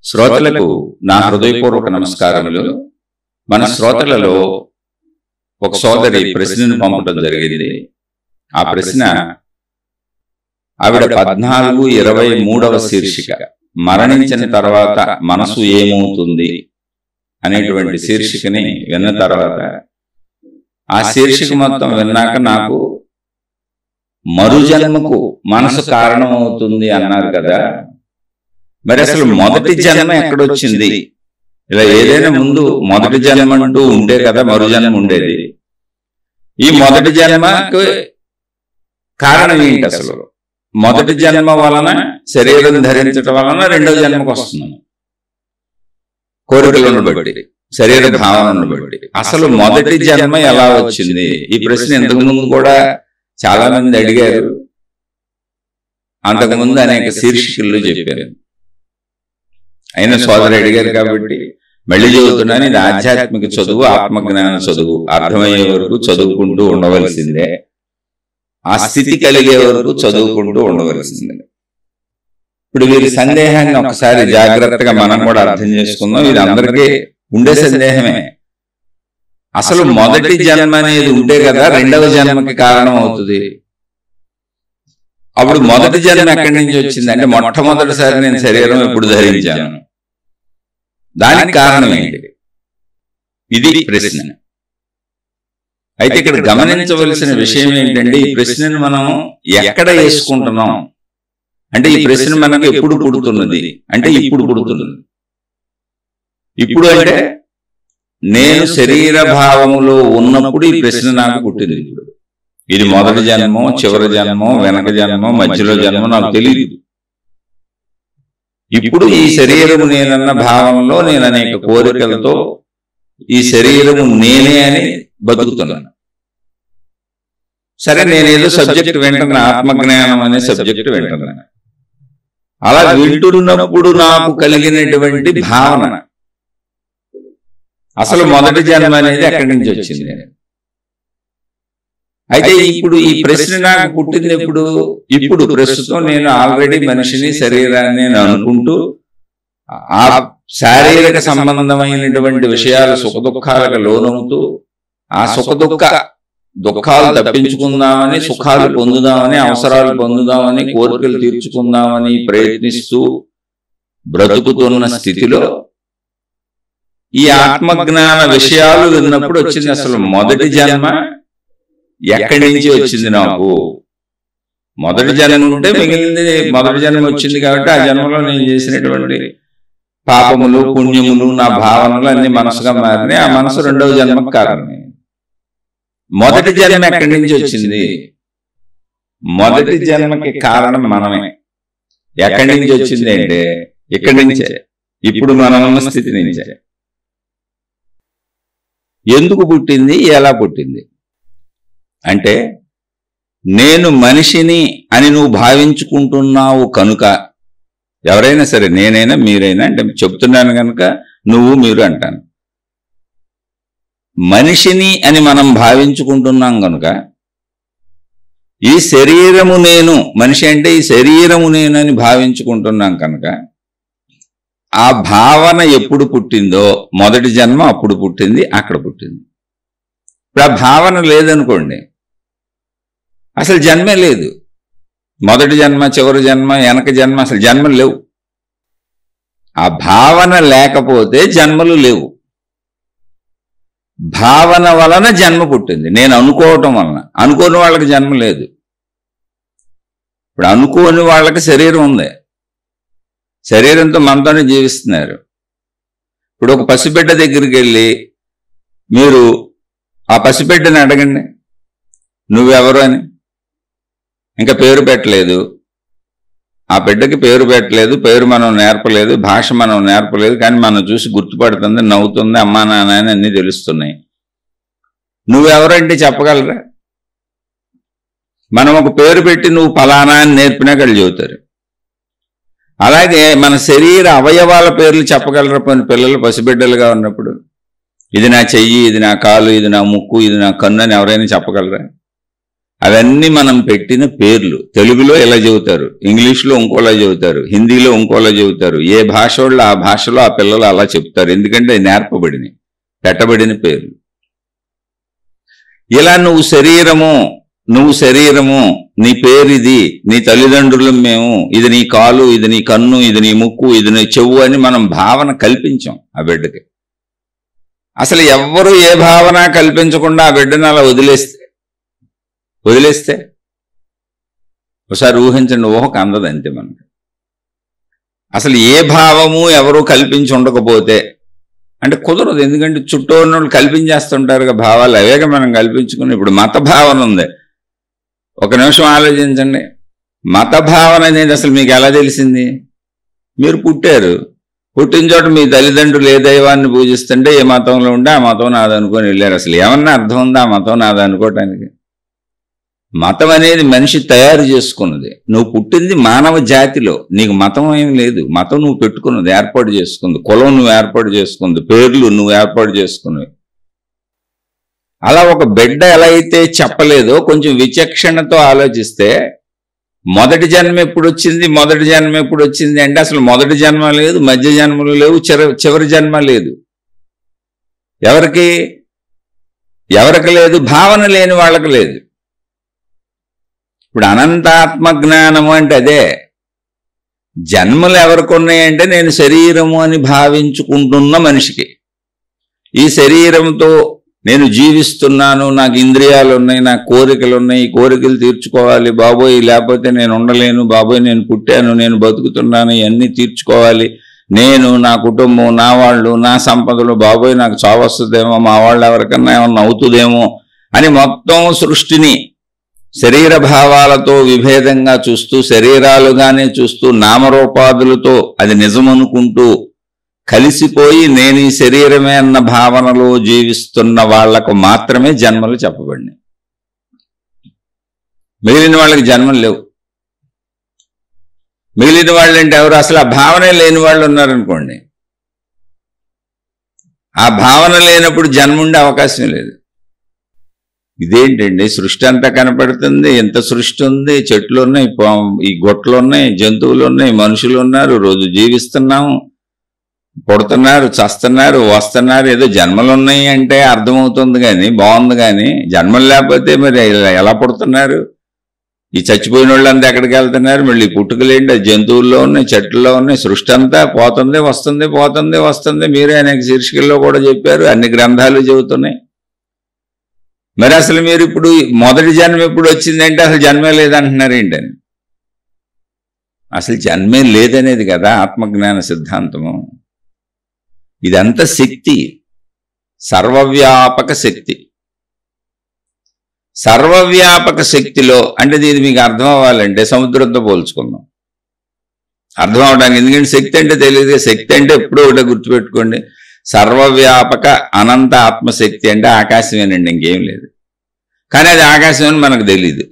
శ్రోతలకు నా హృదయపూర్వక నమస్కారములు. మన శ్రోతలలో ఒక సోదరి ప్రశ్నను పంపడం జరిగింది. ఆ ప్రశ్న ఆవిడ 14:23వ శీర్షిక మరణించిన తర్వాత మనసు ఏమవుతుంది అనేటువంటి శీర్షికని విన్న తర్వాత ఆ శీర్షిక మొత్తం విన్నాక నాకు మరుజన్మకు మనసు కారణమవుతుంది అన్నారు కదా, మరి అసలు మొదటి జన్మ ఎక్కడొచ్చింది? ఇలా ఏదైనా ముందు మొదటి జన్మ అంటూ ఉండే కదా మరుజన్మ ఉండేది. ఈ మొదటి జన్మకు కారణం ఏంటి? అసలు మొదటి జన్మ వలన శరీరం ధరించడం వలన రెండవ జన్మకు వస్తున్నాం, కోరికలను బట్టి, శరీర భావనను బట్టి. అసలు మొదటి జన్మ ఎలా వచ్చింది? ఈ ప్రశ్న ఇంతకు ముందు కూడా చాలా మంది అడిగారు, అంతకుముందు అనేక శీర్షికల్లో చెప్పారు. అయినా సోదరు అడిగారు కాబట్టి మళ్ళీ చదువుతున్నాను. ఇది ఆధ్యాత్మిక చదువు, ఆత్మజ్ఞాన చదువు. అర్థమయ్యే వరకు చదువుకుంటూ ఉండవలసిందే, ఆ స్థితి కలిగే వరకు చదువుకుంటూ ఉండవలసిందే. ఇప్పుడు వీరి సందేహాన్ని ఒకసారి జాగ్రత్తగా మనం కూడా అర్థం చేసుకుందాం. ఇది అందరికీ ఉండే సందేహమే. అసలు మొదటి జన్మ అనేది ఉంటే కదా రెండవ జన్మకి కారణం అవుతుంది. అప్పుడు మొదటి జన్మ ఎక్కడి నుంచి వచ్చింది అంటే, మొట్టమొదటిసారి నేను శరీరం ఎప్పుడు ధరించాను, దానికి కారణం ఏంటి? ఇది ప్రశ్న. అయితే ఇక్కడ గమనించవలసిన విషయం ఏంటంటే, ఈ ప్రశ్నను మనం ఎక్కడ వేసుకుంటున్నాం అంటే, ఈ ప్రశ్న మనకు ఎప్పుడు పుడుతున్నది అంటే ఇప్పుడు పుడుతున్నది. ఇప్పుడు అంటే నేను శరీర భావములో ఉన్నప్పుడు ఈ ప్రశ్న నాకు పుట్టింది. ఇప్పుడు ఇది మొదటి జన్మో, చివరి జన్మో, వెనక జన్మో, మధ్యలో జన్మో నాకు తెలియదు. ఇప్పుడు ఈ శరీరము నేనన్న భావంలో నేను అనేక కోరికలతో ఈ శరీరము నేనే అని బతుకుతున్నాను. సరే, నేనేదో సబ్జెక్ట్ వింటున్నా, ఆత్మజ్ఞానం అనే సబ్జెక్ట్ వింటున్నాను. అలా వింటున్నప్పుడు నాకు కలిగినటువంటి భావన, అసలు మొదటి జన్మ అనేది ఎక్కడి నుంచి వచ్చింది? అయితే ఇప్పుడు ఈ ప్రశ్న నాకు పుట్టింది ఎప్పుడు? ఇప్పుడు ప్రస్తుతం నేను ఆల్రెడీ మనిషిని, శరీరాన్ని నేను అనుకుంటూ ఆ శారీరక సంబంధమైనటువంటి విషయాలు, సుఖ దుఃఖాలకు లోనవుతూ, ఆ దుఃఖాలు తప్పించుకుందామని, సుఖాలు పొందుదామని, అవసరాలు పొందుదామని, కోరికలు తీర్చుకుందామని ప్రయత్నిస్తూ బ్రతుకుతున్న స్థితిలో ఈ ఆత్మజ్ఞాన విషయాలు విన్నప్పుడు వచ్చింది అసలు మొదటి జన్మ ఎక్కడి నుంచి వచ్చింది నాకు. మొదటి జన్మ ఉంటే మిగిలింది మొదటి జన్మ వచ్చింది కాబట్టి ఆ జన్మలో నేను చేసినటువంటి పాపములు, పుణ్యములు, నా భావనలు అన్ని మనసుగా మారినాయి. ఆ మనసు రెండవ జన్మకు కారణమే. మొదటి జన్మ ఎక్కడి నుంచి వచ్చింది? మొదటి జన్మకి కారణం మనమే. ఎక్కడి నుంచి వచ్చింది అంటే ఇక్కడి నుంచే, ఇప్పుడు మనం ఉన్న స్థితి నుంచే. ఎందుకు పుట్టింది, ఎలా పుట్టింది అంటే, నేను మనిషిని అని నువ్వు భావించుకుంటున్నావు కనుక, ఎవరైనా సరే, నేనైనా మీరైనా అంటే చెప్తున్నాను కనుక నువ్వు మీరు అంటాను. మనిషిని అని మనం భావించుకుంటున్నాం కనుక ఈ శరీరము నేను, మనిషి అంటే ఈ శరీరము నేను అని భావించుకుంటున్నాం కనుక ఆ భావన ఎప్పుడు పుట్టిందో మొదటి జన్మ అప్పుడు పుట్టింది, అక్కడ పుట్టింది. ఇప్పుడు ఆ భావన లేదనుకోండి, అసలు జన్మే లేదు. మొదటి జన్మ, చివరి జన్మ, వెనక జన్మ, అసలు జన్మలు లేవు. ఆ భావన లేకపోతే జన్మలు లేవు. భావన వలన జన్మ పుట్టింది, నేను అనుకోవటం వలన. అనుకోని వాళ్ళకి జన్మ లేదు. ఇప్పుడు అనుకోని వాళ్ళకి శరీరం ఉంది, శరీరంతో మనతోనే జీవిస్తున్నారు. ఇప్పుడు ఒక పసిబిడ్డ దగ్గరికి వెళ్ళి మీరు ఆ పసిబిడ్డని అడగండి, నువ్వెవరు అని. ఇంకా పేరు పెట్టలేదు, ఆ బిడ్డకి పేరు పెట్టలేదు, పేరు మనం నేర్పలేదు, భాష మనం నేర్పలేదు, కానీ మనం చూసి గుర్తుపడుతుంది, నవ్వుతుంది, అమ్మా నాన్న అని అన్నీ తెలుస్తున్నాయి. నువ్వెవరంటే చెప్పగలరా? మనం ఒక పేరు పెట్టి నువ్వు ఫలానా అని నేర్పినా వాళ్ళు చెబుతారు. అలాగే మన శరీర అవయవాల పేర్లు చెప్పగలరా పిల్లలు పసిబిడ్డలుగా ఉన్నప్పుడు? ఇది నా చెయ్యి, ఇది నా కాలు, ఇది నా ముక్కు, ఇది నా కన్ను అని ఎవరైనా చెప్పగలరా? అవన్నీ మనం పెట్టిన పేర్లు. తెలుగులో ఎలా చెబుతారు, ఇంగ్లీష్లో ఇంకోలా చెబుతారు, హిందీలో ఇంకోలా చెబుతారు. ఏ భాష వాళ్ళు ఆ భాషలో ఆ పిల్లలు అలా చెప్తారు. ఎందుకంటే నేర్పబడినవి, పెట్టబడిన పేర్లు. ఇలా నువ్వు శరీరము, నీ పేరు ఇది, నీ తల్లిదండ్రులు మేము, ఇది నీ కాలు, ఇది నీ కన్ను, ఇది నీ ముక్కు, ఇది నీ చెవు అని మనం భావన కల్పించాం ఆ బిడ్డకి. అసలు ఎవ్వరూ ఏ భావన కల్పించకుండా ఆ బిడ్డను అలా వదిలేస్తే ఒకసారి ఊహించండి, ఊహకు అందదు అంతే మనకి. అసలు ఏ భావము ఎవరూ కల్పించి ఉండకపోతే అంటే కుదరదు. ఎందుకంటే చుట్టూ ఉన్న వాళ్ళు కల్పించేస్తుంటారుగా భావాలు, అవేగా మనం కల్పించుకుని. ఇప్పుడు మత భావన ఉంది, ఒక నిమిషం ఆలోచించండి. మత భావన అనేది అసలు మీకు ఎలా తెలిసింది? మీరు పుట్టిన చోట మీ తల్లిదండ్రులు ఏ దైవాన్ని పూజిస్తుంటే ఏ మతంలో ఉంటే ఆ మతం నాదనుకొని వెళ్ళారు. అసలు ఏమన్నా అర్థం ఉందా ఆ మతం నాదనుకోవటానికి? మతం అనేది మనిషి తయారు చేసుకున్నది. నువ్వు పుట్టింది మానవ జాతిలో, నీకు మతం ఏం లేదు. మతం నువ్వు పెట్టుకున్నది, ఏర్పాటు చేసుకుంది. కులం నువ్వు ఏర్పాటు చేసుకుంది, పేర్లు నువ్వు ఏర్పాటు చేసుకున్నవి. అలా ఒక బిడ్డ ఎలా అయితే చెప్పలేదో కొంచెం విచక్షణతో ఆలోచిస్తే మొదటి జన్మ ఎప్పుడు వచ్చింది అంటే అసలు మొదటి జన్మ లేదు, మధ్య జన్మలు లేవు, చివరి జన్మ లేదు. ఎవరికి లేదు? భావన లేని వాళ్ళకి లేదు. ఇప్పుడు అనంతాత్మజ్ఞానము అంటే అదే. జన్మలు ఎవరికి ఉన్నాయంటే నేను శరీరము అని భావించుకుంటున్న మనిషికి. ఈ శరీరంతో నేను జీవిస్తున్నాను, నాకు ఇంద్రియాలు ఉన్నాయి, నాకు కోరికలు ఉన్నాయి, ఈ కోరికలు తీర్చుకోవాలి బాబోయ్, లేకపోతే నేను ఉండలేను బాబోయ్, నేను పుట్టాను, నేను బతుకుతున్నాను, ఇవన్నీ తీర్చుకోవాలి, నేను, నా కుటుంబం, నా వాళ్ళు, నా సంపదలు, బాబోయ్ నాకు చావొస్తుందేమో, మా వాళ్ళు ఎవరికన్నా ఏమన్నా అవుతుందేమో అని మొత్తం సృష్టిని శరీర భావాలతో విభేదంగా చూస్తూ, శరీరాలుగానే చూస్తూ, నామరూపాదులతో అది నిజమనుకుంటూ కలిసిపోయి నేను ఈ శరీరమే అన్న భావనలో జీవిస్తున్న వాళ్లకు మాత్రమే జన్మలు చెప్పబడినాయి. మిగిలిన వాళ్ళకి జన్మలు లేవు. మిగిలిన వాళ్ళు అంటే ఎవరు? అసలు ఆ భావనే లేని వాళ్ళు ఉన్నారనుకోండి. ఆ భావన లేనప్పుడు జన్మ ఉండే అవకాశం లేదు. ఇదేంటండి, సృష్టి అంతా కనపడుతుంది, ఎంత సృష్టి ఉంది, చెట్లు ఉన్నాయి, ఈ గొట్లు ఉన్నాయి, జంతువులు ఉన్నాయి, మనుషులు ఉన్నారు, రోజు జీవిస్తున్నాము, పుడుతున్నారు, చస్తున్నారు, వస్తున్నారు. ఏదో జన్మలు ఉన్నాయి అంటే అర్థమవుతుంది కానీ, బాగుంది కానీ, జన్మలు లేకపోతే మరి ఎలా పుడుతున్నారు? ఈ చచ్చిపోయిన వాళ్ళంతా ఎక్కడికి వెళ్తున్నారు? మళ్ళీ పుట్టుకలేంటి? అది జంతువుల్లో ఉన్నాయి, చెట్లలో ఉన్నాయి. సృష్టి అంతా పోతుంది వస్తుంది. మీరే అనేక శీర్షికల్లో కూడా చెప్పారు, అన్ని గ్రంథాలు చెబుతున్నాయి. మరి అసలు మీరు ఇప్పుడు మొదటి జన్మ ఎప్పుడు వచ్చిందంటే అసలు జన్మే లేదంటున్నారు ఏంటని? అసలు జన్మే లేదనేది కదా ఆత్మజ్ఞాన సిద్ధాంతము. ఇదంతా శక్తి, సర్వవ్యాపక శక్తి. సర్వవ్యాపక శక్తిలో అంటే ఇది మీకు అర్థం అవ్వాలంటే సముద్రంతో పోల్చుకుందాం, అర్థం అవడానికి. ఎందుకంటే శక్తి అంటే తెలియదు. శక్తి అంటే ఎప్పుడూ ఒకటే గుర్తుపెట్టుకోండి, సర్వవ్యాపక అనంత ఆత్మశక్తి అంటే ఆకాశమేనండి, ఇంకేం లేదు. కానీ అది ఆకాశం అని మనకు తెలీదు,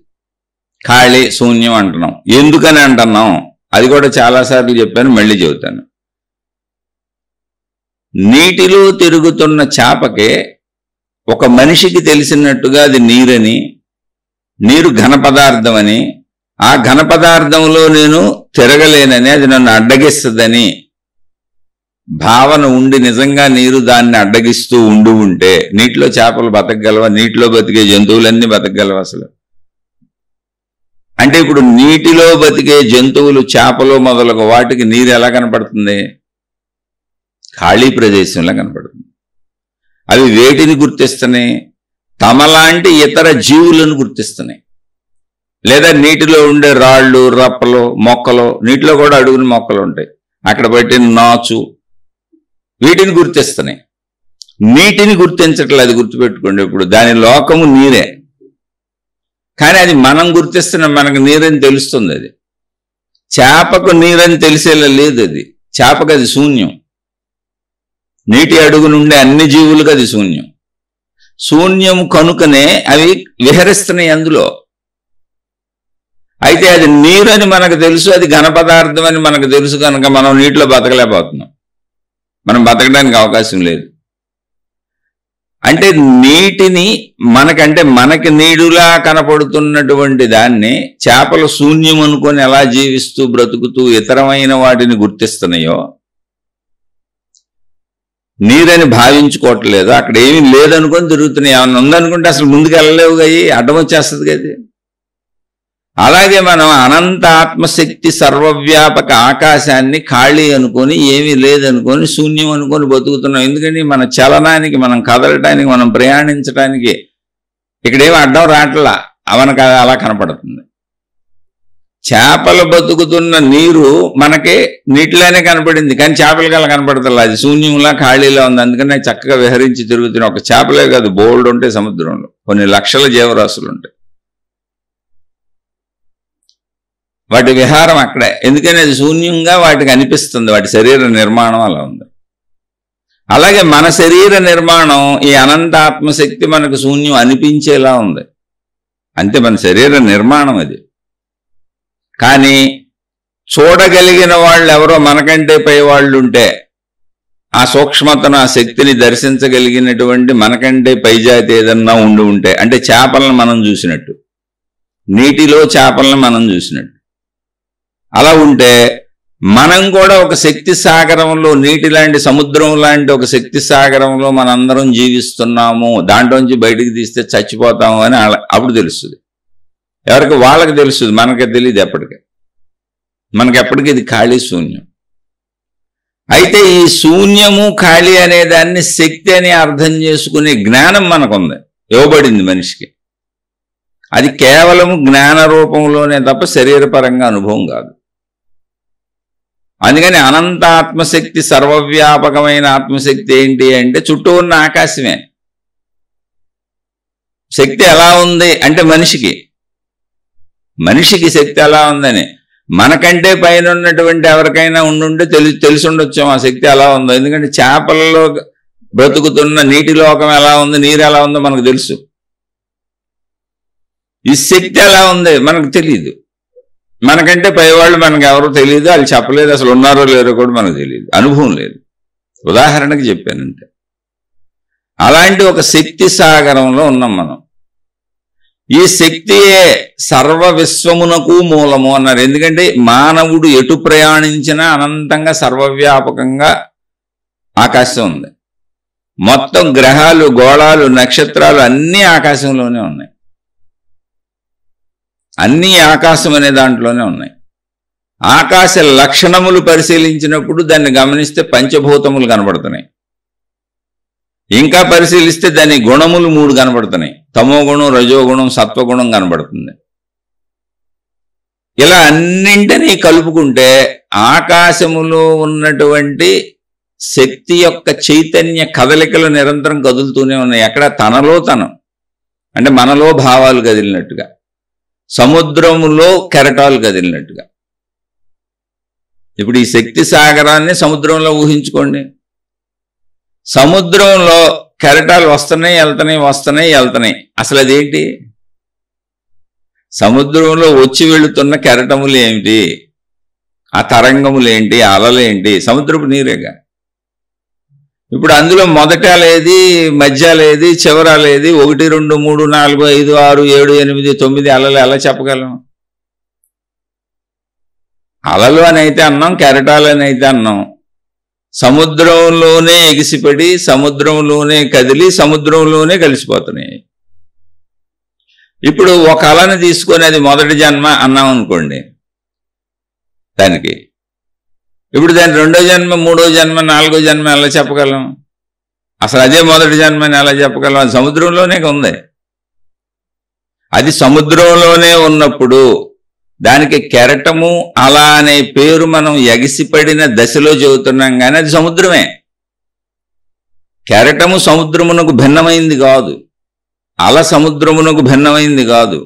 ఖాళీ శూన్యం అంటున్నాం. ఎందుకని అంటున్నాం అది కూడా చాలాసార్లు చెప్పాను, మళ్ళీ చెబుతాను. నీటిలో తిరుగుతున్న చేపకే ఒక మనిషికి తెలిసినట్టుగా అది నీరని, నీరు ఘన పదార్థం అని, ఆ ఘన పదార్థంలో నేను తిరగలేనని, అది నన్ను అడ్డగిస్తుందని భావన ఉండి నిజంగా నీరు దాన్ని అడ్డగిస్తూ ఉంటే నీటిలో చేపలు బతకగలవా? నీటిలో బతికే జంతువులన్నీ బతకగలవా అసలు? అంటే ఇప్పుడు నీటిలో బతికే జంతువులు, చేపలు మొదలగు వాటికి నీరు ఎలా కనపడుతుంది? ఖాళీ ప్రదేశంలో కనపడుతుంది. అవి వేటిని గుర్తిస్తున్నాయి? తమలాంటి ఇతర జీవులను గుర్తిస్తున్నాయి. లేదా నీటిలో ఉండే రాళ్ళు, రప్పలు, మొక్కలు, నీటిలో కూడా అడుగుని మొక్కలు ఉంటాయి, అక్కడ పెట్టిన నాచు, వీటిని గుర్తిస్తున్నాయి. నీటిని గుర్తించట్లేదు, అది గుర్తుపెట్టుకోండి. ఇప్పుడు దాని లోకము నీరే, కానీ అది మనం గుర్తిస్తున్నాం, మనకు నీరని తెలుస్తుంది. అది చేపకు నీరని తెలిసేలా లేదు. అది చేపకు అది శూన్యం. నీటి అడుగు నుండి అన్ని జీవులకు అది శూన్యం. శూన్యం కనుకనే అవి విహరిస్తున్నాయి అందులో. అయితే అది నీరు అని మనకు తెలుసు, అది ఘన పదార్థం అని మనకు తెలుసు కనుక మనం నీటిలో బతకలేకపోతున్నాం, మనం బతకడానికి అవకాశం లేదు. అంటే నీటిని మనకి నీడులా కనపడుతున్నటువంటి దాన్ని చేపలు శూన్యం అనుకొని ఎలా జీవిస్తూ బ్రతుకుతూ ఇతరమైన వాటిని గుర్తిస్తున్నాయో, నీరని భావించుకోవట్లేదు, అక్కడ ఏమీ లేదనుకొని తిరుగుతున్నాయి. ఏమన్నా ఉందనుకుంటే అసలు ముందుకు వెళ్ళలేవు అయ్యి అడ్డం వచ్చేస్తుంది కదా. అలాగే మనం అనంత ఆత్మశక్తి సర్వవ్యాపక ఆకాశాన్ని ఖాళీ అనుకొని ఏమీ లేదనుకొని శూన్యం అనుకొని బతుకుతున్నాం. ఎందుకంటే మన చలనానికి, మనం కదలటానికి, మనం ప్రయాణించడానికి ఇక్కడేమి అడ్డం రావట్లా, అవనకు అలా కనపడుతుంది. చేపలు బతుకుతున్న నీరు మనకి నీటిలోనే కనపడింది, కానీ చేపలకి అలా కనపడతలా, అది శూన్యంలా ఖాళీలా ఉంది. అందుకని చక్కగా విహరించి తిరుగుతున్నాయి. ఒక చేపలే కాదు, బోల్డ్ ఉంటాయి సముద్రంలో, కొన్ని లక్షల జీవరాశులు ఉంటాయి. వాటి విహారం అక్కడే, ఎందుకని అది శూన్యంగా వాటికి అనిపిస్తుంది, వాటి శరీర నిర్మాణం అలా ఉంది. అలాగే మన శరీర నిర్మాణం ఈ అనంత ఆత్మశక్తి మనకు శూన్యం అనిపించేలా ఉంది, అంతే మన శరీర నిర్మాణం అది. కానీ చూడగలిగిన వాళ్ళు ఎవరో మనకంటే పై వాళ్ళు ఉంటే, ఆ సూక్ష్మతను, ఆ శక్తిని దర్శించగలిగినటువంటి మనకంటే పై జాతి ఏదన్నా ఉంటే, అంటే చేపలను మనం చూసినట్టు, నీటిలో చేపలను మనం చూసినట్టు అలా ఉంటే, మనం కూడా ఒక శక్తి సాగరంలో, నీటి లాంటి సముద్రం లాంటి ఒక శక్తి సాగరంలో మనందరం జీవిస్తున్నాము, దాంట్లోంచి బయటికి తీస్తే చచ్చిపోతాము అని అప్పుడు తెలుస్తుంది. ఎవరికి వాళ్ళకి తెలుస్తుంది, మనకి తెలియదు ఎప్పటికీ. మనకెప్పటికీ ఇది ఖాళీ శూన్యం. అయితే ఈ శూన్యము ఖాళీ అనే దాన్ని శక్తి అని అర్థం చేసుకునే జ్ఞానం మనకుంది, ఇవ్వబడింది మనిషికి. అది కేవలము జ్ఞాన రూపంలోనే తప్ప శరీరపరంగా అనుభవం కాదు. అందుకని అనంత ఆత్మశక్తి, సర్వవ్యాపకమైన ఆత్మశక్తి ఏంటి అంటే చుట్టూ ఉన్న ఆకాశమే. శక్తి ఎలా ఉంది అంటే మనిషికి శక్తి ఎలా ఉందని, మనకంటే పైన ఉన్నటువంటి ఎవరికైనా ఉండుంటే తెలిసి ఉండొచ్చు ఆ శక్తి ఎలా ఉందో. ఎందుకంటే చేపలలో బ్రతుకుతున్న నీటి లోకం ఎలా ఉంది, నీరు ఎలా ఉందో మనకు తెలుసు. ఈ శక్తి ఎలా ఉంది మనకు తెలియదు. మనకంటే పైవాళ్ళు మనకు ఎవరో తెలియదు, వాళ్ళు చెప్పలేదు, అసలు ఉన్నారో లేరో కూడా మనకు తెలియదు, అనుభవం లేదు. ఉదాహరణకి చెప్పానంటే. అలాంటి ఒక శక్తి సాగరంలో ఉన్నాం మనం. ఈ శక్తియే సర్వ విశ్వమునకు మూలము అన్నారు. ఎందుకంటే మానవుడు ఎటు ప్రయాణించినా అనంతంగా సర్వవ్యాపకంగా ఆకాశం ఉంది. మొత్తం గ్రహాలు, గోళాలు, నక్షత్రాలు అన్నీ ఆకాశంలోనే ఉన్నాయి. అన్నీ ఆకాశం అనే దాంట్లోనే ఉన్నాయి. ఆకాశ లక్షణములు పరిశీలించినప్పుడు దాన్ని గమనిస్తే పంచభూతములు కనబడుతున్నాయి. ఇంకా పరిశీలిస్తే దాని గుణములు 3 కనబడుతున్నాయి. తమోగుణం, రజోగుణం, సత్వగుణం కనబడుతుంది. ఇలా అన్నింటినీ కలుపుకుంటే ఆకాశములో ఉన్నటువంటి శక్తి యొక్క చైతన్య కదలికలు నిరంతరం కదులుతూనే ఉన్నాయి. ఎక్కడ తనలో తను, అంటే మనలో భావాలు కదిలినట్టుగా, సముద్రములో కెరటాలు కదిలినట్టుగా. ఇప్పుడు ఈ శక్తి సాగరాన్ని సముద్రంలో ఊహించుకోండి. సముద్రంలో కెరటాలు వస్తున్నాయి, వెళ్తున్నాయి. అసలు అదేంటి? సముద్రంలో వచ్చి వెళుతున్న కెరటములు ఏమిటి, ఆ తరంగములు ఏంటి, అలలేంటి? సముద్రపు నీరేగా. ఇప్పుడు అందులో మొదటలేది, మధ్యలేది, చివరలేది, 1, 2, 3, 4, 5, 6, 7, 8, 9 అలలు ఎలా చెప్పగలం? అలలు అని అయితే అన్నాం, కెరటాలు అని అయితే అన్నాం. సముద్రంలోనే ఎగిసిపడి, సముద్రంలోనే కదిలి, సముద్రంలోనే కలిసిపోతున్నాయి. ఇప్పుడు ఒక అలను తీసుకొని అది మొదటి జన్మ అన్నాం అనుకోండి, దానికి ఇప్పుడు దాని 2వ జన్మ, 3వ జన్మ, 4వ జన్మ ఎలా చెప్పగలం? అసలు అదే మొదటి జన్మ అని ఎలా చెప్పగలం? అది సముద్రంలోనే ఉంది. అది సముద్రంలోనే ఉన్నప్పుడు దానికి కెరటము అలా అనే పేరు మనం ఎగిసిపడిన దశలో చెబుతున్నాం, కానీ అది సముద్రమే. కెరటము సముద్రమునకు భిన్నమైంది కాదు, అల సముద్రమునకు భిన్నమైంది కాదు.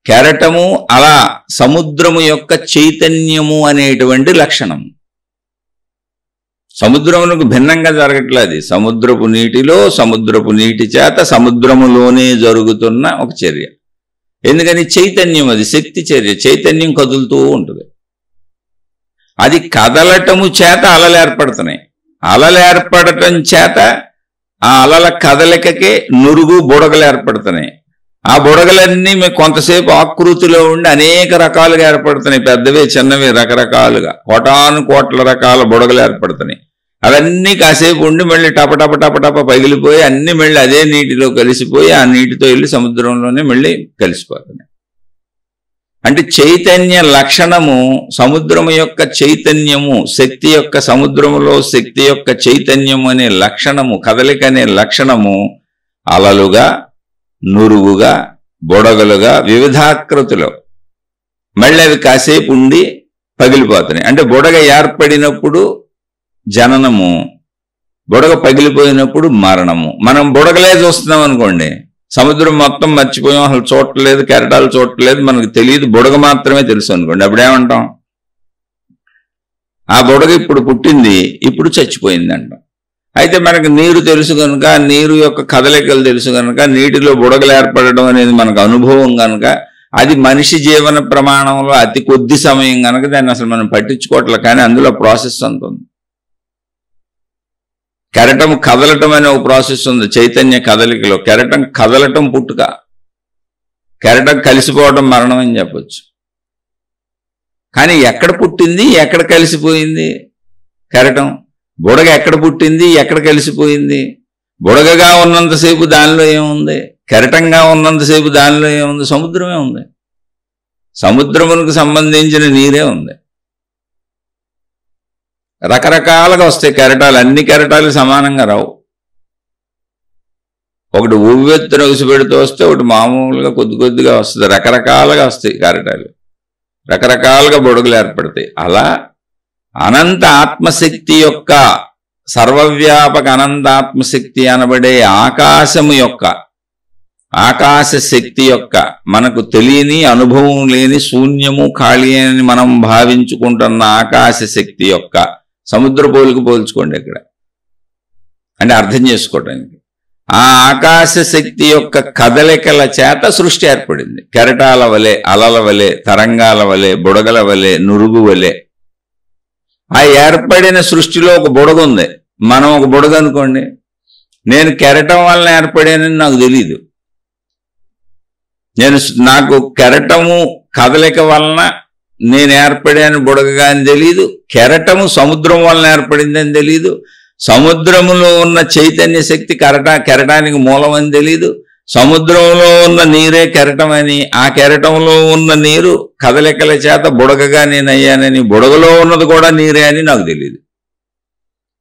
కెరటము అలా సముద్రము యొక్క చైతన్యము అనేటువంటి లక్షణం. సముద్రమునకు భిన్నంగా జరగట్లేదు. సముద్రపు నీటిలో, సముద్రపు నీటి చేత, సముద్రములోనే జరుగుతున్న ఒక చర్య. ఎందుకని? చైతన్యం, అది శక్తి చర్య. చైతన్యం కదులుతూ ఉంటుంది. అది కదలటము చేత అలలు ఏర్పడుతున్నాయి. అలలు ఏర్పడటం చేత ఆ అలల కదలికకే నురుగు బుడగలు ఏర్పడుతున్నాయి. ఆ బుడగలన్నీ మీకు కొంతసేపు ఆకృతిలో ఉండి అనేక రకాలుగా ఏర్పడుతున్నాయి. పెద్దవి చిన్నవి రకరకాలుగా కోటాను కోట్ల రకాల బుడగలు ఏర్పడుతున్నాయి. అవన్నీ కాసేపు ఉండి మళ్ళీ టపటప టపటప పగిలిపోయి అన్ని మళ్ళీ అదే నీటిలో కలిసిపోయి ఆ నీటితో వెళ్ళి సముద్రంలోనే మళ్ళీ కలిసిపోతున్నాయి. అంటే చైతన్య లక్షణము, సముద్రము యొక్క చైతన్యము, శక్తి యొక్క సముద్రములో శక్తి యొక్క చైతన్యము అనే లక్షణము, కదలిక అనే లక్షణము అలలుగా, నురుగుగా, బుడగలుగా, వివిధాకృతిలో మళ్ళీ అవి కాసేపు ఉండి పగిలిపోతున్నాయి. అంటే బుడగ ఏర్పడినప్పుడు జననము, బుడగ పగిలిపోయినప్పుడు మరణము. మనం బుడగలే చూస్తున్నాం అనుకోండి, సముద్రం మొత్తం మర్చిపోయాం, అసలు చూడలేదు, కెరటాలు చూడలేదు, మనకు తెలియదు, బుడగ మాత్రమే తెలుసు అనుకోండి. అప్పుడేమంటాం? ఆ బుడగ ఇప్పుడు పుట్టింది, ఇప్పుడు చచ్చిపోయింది అంటాం. అయితే మనకు నీరు తెలుసు కనుక, నీరు యొక్క కదలికలు తెలుసు కనుక, నీటిలో బుడగలు ఏర్పడడం అనేది మనకు అనుభవం కనుక, అది మనిషి జీవన ప్రమాణంలో అతి కొద్ది సమయం కనుక దాన్ని అసలు మనం పట్టించుకోవట్లేదు. కానీ అందులో ప్రాసెస్ అంత ఉంది. కెరటం కదలటం అనే ఒక ప్రాసెస్ ఉంది చైతన్య కదలికలో. కెరటం కదలటం పుట్టుక, కెరటం కలిసిపోవడం మరణం అని చెప్పొచ్చు. కానీ ఎక్కడ పుట్టింది, ఎక్కడ కలిసిపోయింది కెరటం? బుడగ ఎక్కడ పుట్టింది, ఎక్కడ కలిసిపోయింది? బుడగగా ఉన్నంతసేపు దానిలో ఏముంది? కెరటంగా ఉన్నంతసేపు దానిలో ఏముంది? సముద్రమే ఉంది. సముద్రమునకు సంబంధించిన నీరే ఉంది. రకరకాలుగా వస్తాయి కెరటాలు. అన్ని కెరటాలు సమానంగా రావు. ఒకటి ఉవ్వెత్తున ఉసిపెడుతూ వస్తే, ఒకటి మామూలుగా కొద్ది కొద్దిగా వస్తుంది. రకరకాలుగా వస్తాయి కెరటాలు, రకరకాలుగా బుడగలు ఏర్పడతాయి. అలా అనంత ఆత్మశక్తి యొక్క, సర్వవ్యాపక అనంత ఆత్మశక్తి అనబడే ఆకాశము యొక్క, ఆకాశ శక్తి యొక్క, మనకు తెలియని అనుభవం లేని శూన్యము ఖాళీ అని మనం భావించుకుంటున్న ఆకాశ శక్తి యొక్క, సముద్ర పోల్చుకోండి ఇక్కడ అంటే అర్థం చేసుకోవడానికి, ఆ ఆకాశ శక్తి యొక్క కదలికల చేత సృష్టి ఏర్పడింది. కెరటాల వలె, అలల వలె, తరంగాల వలె, బుడగల వలె, నురుగు వలె. ఆ ఏర్పడిన సృష్టిలో ఒక బుడగ ఉంది. మనం ఒక బుడగ అనుకోండి, నేను కెరటం వలన ఏర్పడానని నాకు తెలీదు. నాకు కెరటము కదలిక వలన నేను ఏర్పడాను బుడగగా అని తెలీదు. కెరటము సముద్రం వలన ఏర్పడిందని తెలీదు. సముద్రములో ఉన్న చైతన్య శక్తి కెరటానికి మూలం అని తెలీదు. సముద్రంలో ఉన్న నీరే కెరటం అని, ఆ కెరటంలో ఉన్న నీరు కదలికల చేత బుడగగా నేను అయ్యానని, బుడగలో ఉన్నది కూడా నీరే అని నాకు తెలియదు.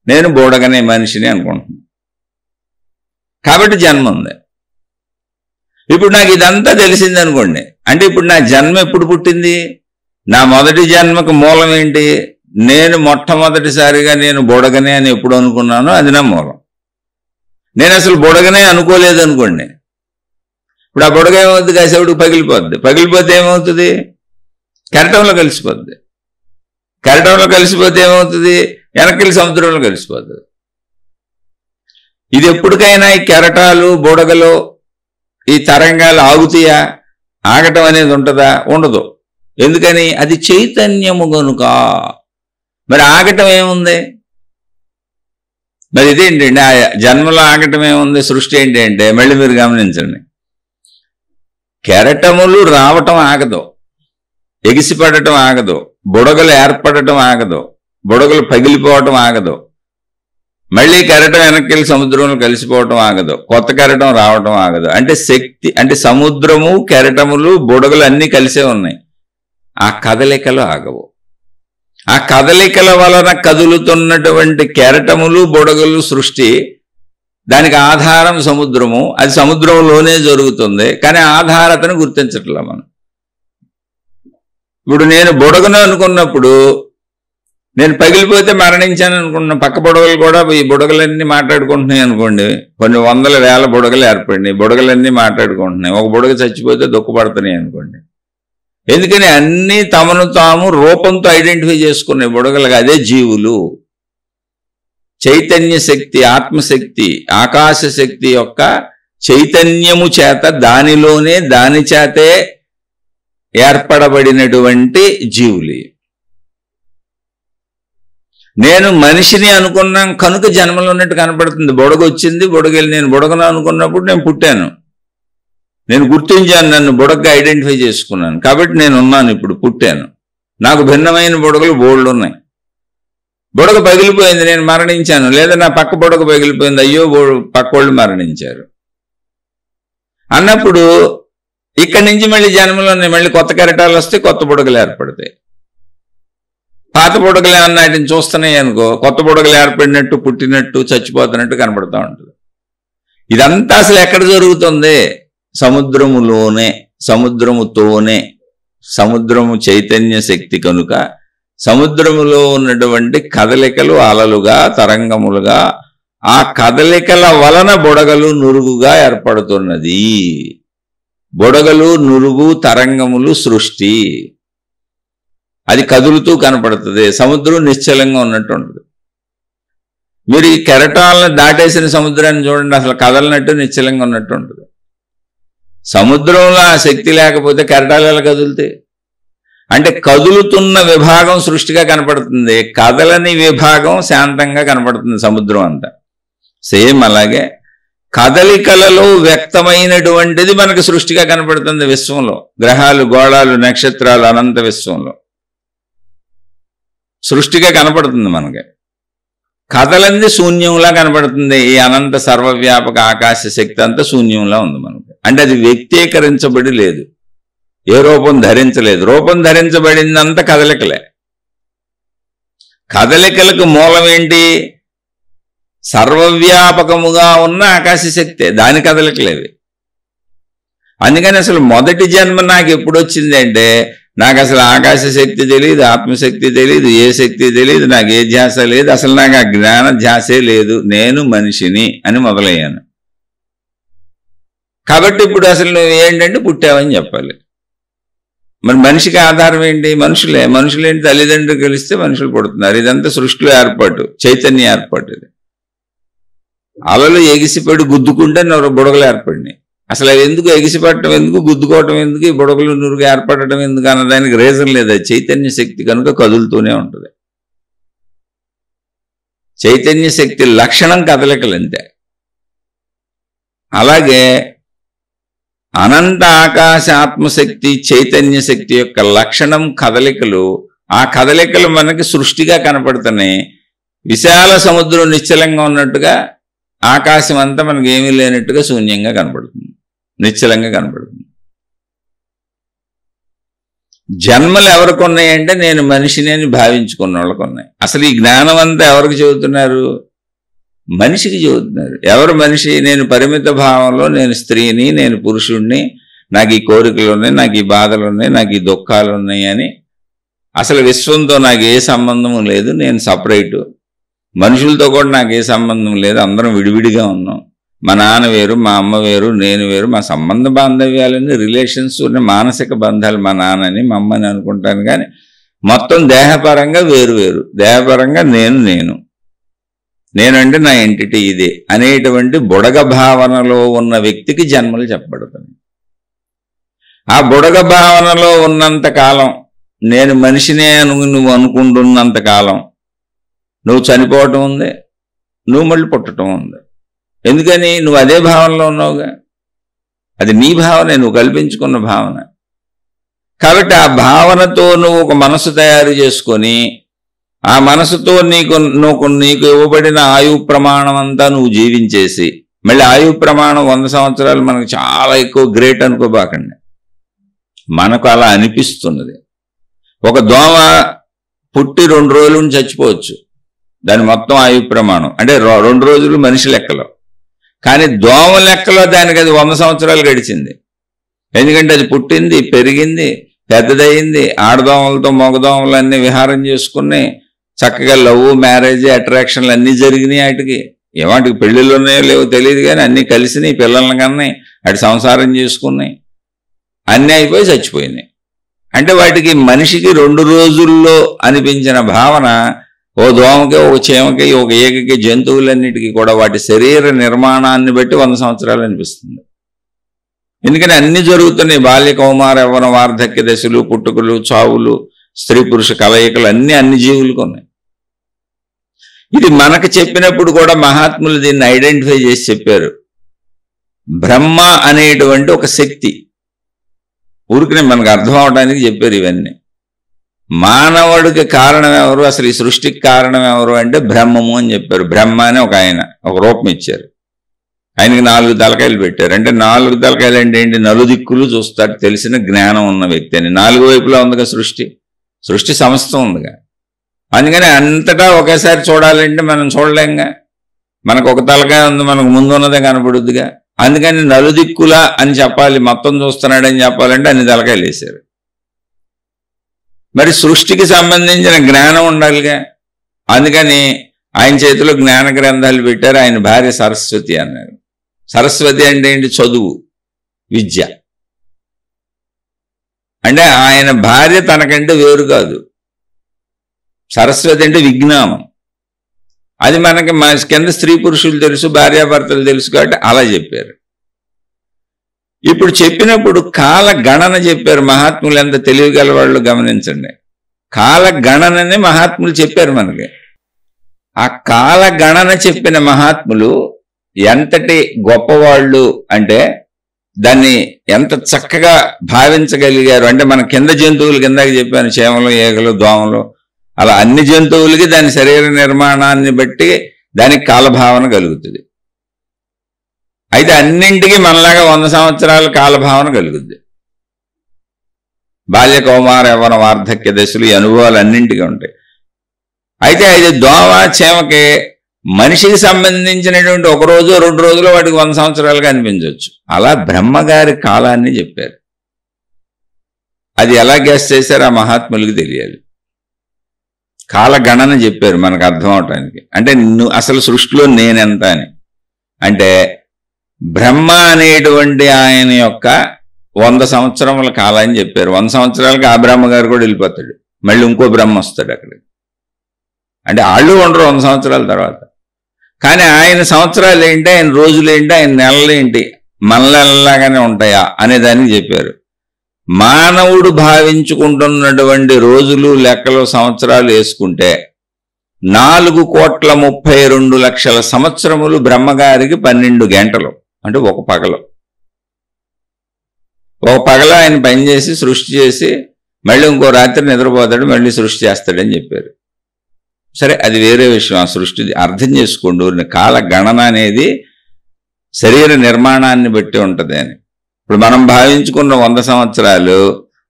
నేను బుడగనే మనిషిని అనుకుంటున్నాను. కాబట్టి జన్మ ఉంది. ఇప్పుడు నాకు ఇదంతా తెలిసింది అనుకోండి, అంటే ఇప్పుడు నా జన్మ ఎప్పుడు పుట్టింది? నా మొదటి జన్మకు మూలం ఏంటి? నేను మొట్టమొదటిసారిగా నేను బుడగనే అని ఎప్పుడు అనుకున్నానో అది నా మూలం. నేను అసలు బుడగనే అనుకోలేదు అనుకోండి, ఇప్పుడు ఆ బుడగ ఏమవుతుంది? కాసేపుడికి పగిలిపోద్ది. పగిలిపోతే ఏమవుతుంది? కెరటంలో కలిసిపోద్ది. కెరటంలో కలిసిపోతే ఏమవుతుంది? వెనక్కి సముద్రంలో కలిసిపోతుంది. ఇది ఎప్పటికైనా ఈ కెరటాలు, బుడగలు, ఈ తరంగాలు ఆగుతాయా? ఆగటం అనేది ఉంటుందా? ఉండదు. ఎందుకని? అది చైతన్యము గనుక. మరి ఆగటం ఏముంది? మరి ఇదేంటండి, ఆ జన్మలో ఆగటం ఏముంది? సృష్టి ఏంటి అంటే మళ్ళీ మీరు గమనించండి, కెరటములు రావటం ఆగదు, ఎగిసిపడటం ఆగదు, బుడగలు ఏర్పడటం ఆగదు, బుడగలు పగిలిపోవటం ఆగదు, మళ్ళీ కెరటం వెనక్కి సముద్రంలో కలిసిపోవటం ఆగదు, కొత్త కెరటం రావటం ఆగదు. అంటే శక్తి, అంటే సముద్రము, కెరటములు, బుడగలు అన్నీ కలిసే ఉన్నాయి. ఆ కదలికలు ఆగవు. ఆ కదలికల వలన కదులుతున్నటువంటి కెరటములు, బుడగలు సృష్టి. దానికి ఆధారం సముద్రము. అది సముద్రంలోనే జరుగుతుంది, కానీ ఆధారతను గుర్తించట్లే మనం. ఇప్పుడు నేను బుడగను అనుకున్నప్పుడు, నేను పగిలిపోతే మరణించాను అనుకున్న పక్క బుడగలు కూడా ఈ బుడగలన్నీ మాట్లాడుకుంటున్నాయి అనుకోండి. కొన్ని వందల వేల బుడగలు ఏర్పడినాయి, బుడగలన్నీ మాట్లాడుకుంటున్నాయి. ఒక బుడగ చచ్చిపోతే దుఃఖపడుతున్నాయి అనుకోండి. ఎందుకని? అన్నీ తమను తాము రూపంతో ఐడెంటిఫై చేసుకున్నాయి బుడగలుగా. అదే జీవులు. చైతన్య శక్తి, ఆత్మశక్తి, ఆకాశ శక్తి యొక్క చైతన్యము చేత, దానిలోనే దాని చేతే ఏర్పడబడినటువంటి జీవులు. నేను మనిషిని అనుకున్నాం కనుక జన్మలో ఉన్నట్టు కనపడుతుంది. బుడగ వచ్చింది, బుడగెళ్ళి నేను బుడగను అనుకున్నప్పుడు నేను పుట్టాను, నేను గుర్తించాను, నన్ను బుడగగా ఐడెంటిఫై చేసుకున్నాను, కాబట్టి నేను ఉన్నాను, ఇప్పుడు పుట్టాను. నాకు భిన్నమైన బుడగలు బోల్డ్ ఉన్నాయి. బుడగ పగిలిపోయింది, నేను మరణించాను, లేదా నా పక్క బుడగ పగిలిపోయింది, అయ్యో పక్కోళ్ళు మరణించారు అన్నప్పుడు ఇక్కడి నుంచి మళ్ళీ జన్మలోనే మళ్ళీ కొత్త కెరటాలు వస్తే కొత్త బుడగలు ఏర్పడతాయి. పాత బుడగలు ఏమన్నా వాటిని చూస్తున్నాయి అనుకో, కొత్త బుడగలు ఏర్పడినట్టు, పుట్టినట్టు, చచ్చిపోతున్నట్టు కనపడుతూ ఉంటుంది. ఇదంతా అసలు ఎక్కడ జరుగుతుంది? సముద్రములోనే, సముద్రముతోనే. సముద్రము చైతన్య శక్తి కనుక సముద్రములో ఉన్నటువంటి కదలికలు అలలుగా, తరంగములుగా, ఆ కదలికల వలన బుడగలు నురుగుగా ఏర్పడుతున్నది. బుడగలు, నురుగు, తరంగములు సృష్టి. అది కదులుతూ కనపడుతుంది. సముద్రం నిశ్చలంగా ఉన్నట్టు ఉంటుంది. మీరు ఈ కెరటాలను దాటేసిన సముద్రాన్ని చూడండి, అసలు కదలనట్టు నిశ్చలంగా ఉన్నట్టు ఉంటుంది. సముద్రంలో ఆ శక్తి లేకపోతే కెరటాలు ఎలా కదులుతాయి? అంటే కదులుతున్న విభాగం సృష్టిగా కనపడుతుంది, కదలని విభాగం శాంతంగా కనపడుతుంది సముద్రం అంతా. సేమ్ అలాగే కదలికలలో వ్యక్తమైనటువంటిది మనకు సృష్టిగా కనపడుతుంది విశ్వంలో. గ్రహాలు, గోళాలు, నక్షత్రాలు, అనంత విశ్వంలో సృష్టిగా కనపడుతుంది మనకి. కదలంది శూన్యంలా కనపడుతుంది. ఈ అనంత సర్వవ్యాపక ఆకాశ శక్తి అంతా శూన్యంలా ఉంది మనకి. అంటే అది వ్యక్తీకరించబడి లేదు, ఏ రూపం ధరించలేదు. రూపం ధరించబడిందంత కదలికలే. కదలికలకు మూలం ఏంటి? సర్వవ్యాపకముగా ఉన్న ఆకాశ శక్తే, దాని కదలికలేవి. అందుకని అసలు మొదటి జన్మ నాకు ఎప్పుడు వచ్చింది అంటే, నాకు అసలు ఆకాశ శక్తి తెలియదు, ఆత్మశక్తి తెలియదు, ఏ శక్తి తెలియదు, నాకు ఏ ధ్యాస లేదు, అసలు నాకు ఆ జ్ఞాన ధ్యాసే లేదు, నేను మనిషిని అని మొదలయ్యాను. కాబట్టి ఇప్పుడు అసలు నువ్వు ఏంటంటే పుట్టావని చెప్పాలి. మరి మనిషికి ఆధారం ఏంటి? మనుషులే. మనుషులేంటి? తల్లిదండ్రులు కలిస్తే మనుషులు పుడుతున్నారు. ఇదంతా సృష్టిలో ఏర్పాటు, చైతన్య ఏర్పాటు. ఇది అలలు ఎగిసిపడి గుద్దుకుంటే బుడగలు ఏర్పడినాయి. అసలు అవి ఎందుకు ఎగిసిపడటం ఎందుకు, గుద్దుకోవటం ఎందుకు, ఈ బుడగలు నురుగు ఏర్పడటం ఎందుకు అన్నదానికి రీజన్ లేదు. చైతన్య శక్తి కనుక కదులుతూనే ఉంటుంది. చైతన్య శక్తి లక్షణం కదలికలంతే. అలాగే అనంత ఆకాశ ఆత్మశక్తి చైతన్య శక్తి యొక్క లక్షణం కదలికలు. ఆ కదలికలు మనకి సృష్టిగా కనపడుతున్నాయి. విశాల సముద్రం నిశ్చలంగా ఉన్నట్టుగా ఆకాశం అంతా మనకి ఏమీ లేనట్టుగా శూన్యంగా కనపడుతుంది, నిశ్చలంగా కనపడుతుంది. జన్మలు ఎవరికి ఉన్నాయంటే నేను మనిషిని అని భావించుకున్న వాళ్ళకు ఉన్నాయి. అసలు ఈ జ్ఞానం అంతా ఎవరికి చెబుతున్నారు? మనిషికి చెబుతున్నారు. ఎవరు మనిషి? నేను పరిమిత భావంలో, నేను స్త్రీని, నేను పురుషుణ్ణి, నాకు ఈ కోరికలు ఉన్నాయి, నాకు ఈ బాధలు ఉన్నాయి, నాకు ఈ దుఃఖాలు ఉన్నాయి అని. అసలు విశ్వంతో నాకు ఏ సంబంధము లేదు, నేను సపరేటు. మనుషులతో కూడా నాకు ఏ సంబంధం లేదు, అందరం విడివిడిగా ఉన్నాం. మా నాన్న వేరు, మా అమ్మ వేరు, నేను వేరు. మా సంబంధ బాంధవ్యాలని, రిలేషన్స్ ఉన్నాయి, మానసిక బంధాలు. మా నాన్నని, మా అమ్మని అనుకుంటాను, కానీ మొత్తం దేహపరంగా వేరు వేరు. దేహపరంగా నేను అంటే నా ఎంటిటీ ఇదే అనేటువంటి బుడగ భావనలో ఉన్న వ్యక్తికి జన్మలు చెప్పబడుతుంది. ఆ బుడగ భావనలో ఉన్నంత కాలం, నేను మనిషినే నువ్వు అనుకుంటున్నంత కాలం నువ్వు చనిపోవటం ఉంది, నువ్వు మళ్ళీ పుట్టడం ఉంది. ఎందుకని? నువ్వు అదే భావనలో ఉన్నావుగా. అది నీ భావనే, నువ్వు కల్పించుకున్న భావన. కాబట్టి ఆ భావనతో నువ్వు ఒక మనసు తయారు చేసుకొని, ఆ మనసుతో నీకు ఇవ్వబడిన ఆయు ప్రమాణం అంతా నువ్వు జీవించేసి, మళ్ళీ ఆయు ప్రమాణం 100 సంవత్సరాలు మనకు చాలా ఎక్కువ గ్రేట్ అనుకోబాకండి. మనకు అలా అనిపిస్తున్నది. ఒక దోమ పుట్టి 2 రోజులు చచ్చిపోవచ్చు, దాని మొత్తం ఆయు ప్రమాణం అంటే 2 రోజులు మనిషి లెక్కలో. కానీ దోమ లెక్కలో దానికి అది 100 సంవత్సరాలు గడిచింది. ఎందుకంటే అది పుట్టింది, పెరిగింది, పెద్దదయ్యింది, ఆడదోమలతో మగదోమలు అన్నీ విహారం చేసుకున్నాయి, చక్కగా లవ్, మ్యారేజ్, అట్రాక్షన్లు అన్నీ జరిగినాయి. వాటికి ఏమాటికి పెళ్ళిళ్ళు ఉన్నాయో లేవో తెలియదు, కానీ అన్నీ కలిసినాయి, పిల్లల్ని కన్నాయి, అటు సంసారం చేసుకున్నాయి, అన్నీ అయిపోయి చచ్చిపోయినాయి. అంటే వాటికి మనిషికి 2 రోజుల్లో అనిపించిన భావన ఓ దోమకి, ఒక చీమకి, ఒక ఏకకి, జంతువులన్నిటికీ కూడా వాటి శరీర నిర్మాణాన్ని బట్టి 100 సంవత్సరాలు అనిపిస్తుంది. ఎందుకని అన్ని జరుగుతున్నాయి. బాల్య, కౌమార, యవ్వన, వార్ధక్య దశలు, పుట్టుకలు, చావులు, స్త్రీ పురుష కలయికలు అన్ని జీవులకు ఉన్నాయి. ఇది మనకు చెప్పినప్పుడు కూడా మహాత్ములు దీన్ని ఐడెంటిఫై చేసి చెప్పారు. బ్రహ్మ అనేటువంటి ఒక శక్తి, ఊరికనే మనకు అర్థం అవడానికి చెప్పారు ఇవన్నీ. మానవుడికి కారణం ఎవరు, అసలు ఈ సృష్టికి కారణం ఎవరు అంటే బ్రహ్మము అని చెప్పారు. బ్రహ్మ అని ఒక రూపం ఇచ్చారు. ఆయనకి 4 తలకాయలు పెట్టారు. అంటే 4 తలకాయలు అంటే ఏంటి? నలుదిక్కులు చూస్తాడు, తెలిసిన జ్ఞానం ఉన్న వ్యక్తి అని. 4 వైపులా ఉందిగా సృష్టి సమస్తం ఉందిగా. అందుకని అంతటా ఒకేసారి చూడాలంటే మనం చూడలేంగా. మనకు ఒక తలకాయ ఉంది, మనకు ముందు ఉన్నదే కనపడుద్దిగా. అందుకని నలుదిక్కుల అని చెప్పాలి, మొత్తం చూస్తున్నాడని చెప్పాలంటే అన్ని తలకాయలు వేశారు. మరి సృష్టికి సంబంధించిన జ్ఞానం ఉండాలిగా. అందుకని ఆయన చేతిలో జ్ఞాన గ్రంథాలు పెట్టారు. ఆయన భార్య సరస్వతి అన్నారు. సరస్వతి అంటే ఏంటి? చదువు, విద్య. అంటే ఆయన భార్య తనకంటే వేరు కాదు. సరస్వతి అంటే విజ్ఞానం. అది మనకి కింద స్త్రీ పురుషులు తెలుసు, భార్యాభర్తలు తెలుసు కాబట్టి అలా చెప్పారు. ఇప్పుడు చెప్పినప్పుడు కాల గణన చెప్పారు మహాత్ములు. ఎంత తెలివిగల వాళ్ళు గమనించండి. కాల గణనని మహాత్ములు చెప్పారు మనకి. ఆ కాల గణన చెప్పిన మహాత్ములు ఎంతటి గొప్పవాళ్ళు అంటే దాన్ని ఎంత చక్కగా భావించగలిగారు అంటే, మన కింద జంతువులు కిందకి చెప్పాను, చేమలు, ఏగలు, దోమలు, అలా అన్ని జంతువులకి దాని శరీర నిర్మాణాన్ని బట్టి దానికి కాలభావన కలుగుతుంది. అయితే అన్నింటికి మనలాగా 100 సంవత్సరాల కాలభావన కలుగుద్ది. బాల్య, కౌమార, యవ్వన, వార్ధక్య దశలు ఈ అనుభవాలు అన్నింటికి ఉంటాయి. అయితే అది దోమ, చేమకి మనిషికి సంబంధించినటువంటి 1 రోజు 2 రోజులు వాటికి 100 సంవత్సరాలుగా అనిపించవచ్చు. అలా బ్రహ్మగారి కాలాన్ని చెప్పారు. అది ఎలా గెస్ చేశారు ఆ మహాత్ములకి తెలియాలి. కాల గణన చెప్పారు మనకు అర్థం అవటానికి. అంటే అసలు సృష్టిలో నేనెంత అని. అంటే బ్రహ్మ అనేటువంటి ఆయన యొక్క 100 సంవత్సరముల కాలాన్ని చెప్పారు. 100 సంవత్సరాలకి ఆ బ్రహ్మగారు కూడా వెళ్ళిపోతాడు, మళ్ళీ ఇంకో బ్రహ్మ వస్తాడు అక్కడికి. అంటే వాళ్ళు ఉండరు 100 సంవత్సరాల తర్వాత. కానీ ఆయన సంవత్సరాలు ఏంటి, ఆయన రోజులు ఏంటి, ఆయన నెలలు ఏంటి, మనలాగానే ఉంటాయా అనేదానికి చెప్పారు. మానవుడు భావించుకుంటున్నటువంటి రోజులు, లెక్కలు, సంవత్సరాలు వేసుకుంటే 4,32,00,000 సంవత్సరములు బ్రహ్మగారికి 12 గంటలు. అంటే ఒక పగలు ఆయన పనిచేసి సృష్టి చేసి మళ్ళీ ఇంకో రాత్రి నిద్రపోతాడు, మళ్ళీ సృష్టి చేస్తాడని చెప్పారు. సరే, అది వేరే విషయం. ఆ సృష్టి అర్థం చేసుకోండి. కాల గణన అనేది శరీర నిర్మాణాన్ని బట్టి ఉంటుంది అని. ఇప్పుడు మనం భావించుకున్న 100 సంవత్సరాలు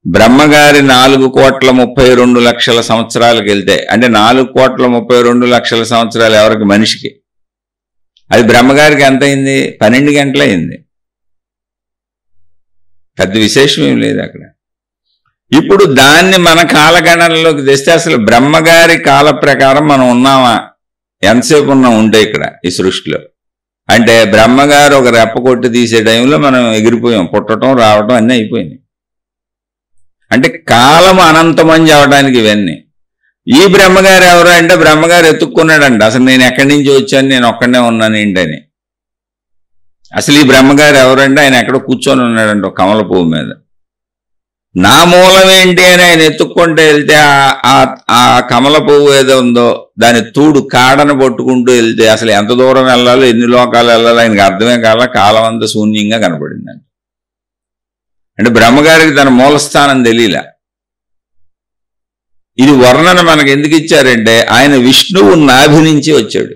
బ్రహ్మగారి 4,32,00,000 సంవత్సరాలకు వెళ్తాయి. అంటే 4,32,00,000 సంవత్సరాలు ఎవరికి? మనిషికి. అది బ్రహ్మగారికి ఎంత అయింది? 12 గంటలు అయింది. పెద్ద విశేషం ఏం లేదు అక్కడ. ఇప్పుడు దాన్ని మన కాలగణనలోకి తెస్తే అసలు బ్రహ్మగారి కాల ప్రకారం మనం ఉన్నామా? ఎంతసేపు ఉన్నాం ఉంటే ఇక్కడ ఈ సృష్టిలో? అంటే బ్రహ్మగారు ఒక రెప్ప కొట్టి తీసే టైంలో మనం ఎగిరిపోయాం, పుట్టడం రావటం అన్నీ అయిపోయినాయి. అంటే కాలం అనంతమని చెప్పడానికి ఇవన్నీ. ఈ బ్రహ్మగారు ఎవరు అంటే బ్రహ్మగారు ఎత్తుక్కున్నాడంట, అసలు నేను ఎక్కడి నుంచి వచ్చాను, నేను ఒక్కడనే ఉన్నాను ఏంటని. అసలు ఈ బ్రహ్మగారు ఎవరంటే ఆయన ఎక్కడో కూర్చొని ఉన్నాడంట కమల పువ్వు మీద. నా మూలం ఏంటి అని ఆయన ఎత్తుక్కుంటూ వెళ్తే ఆ కమల పువ్వు ఏదో ఉందో దాని తూడు కాడను పట్టుకుంటూ వెళ్తే అసలు ఎంత దూరం వెళ్ళాలో, ఎన్ని లోకాలు వెళ్ళాలో ఆయనకి అర్థమే కాల. కాలం అంతా శూన్యంగా కనపడిందండి. అంటే బ్రహ్మగారికి తన మూలస్థానం తెలియలే. ఇది వర్ణన మనకు ఎందుకు ఇచ్చారంటే ఆయన విష్ణువు నాభి నుంచి వచ్చాడు.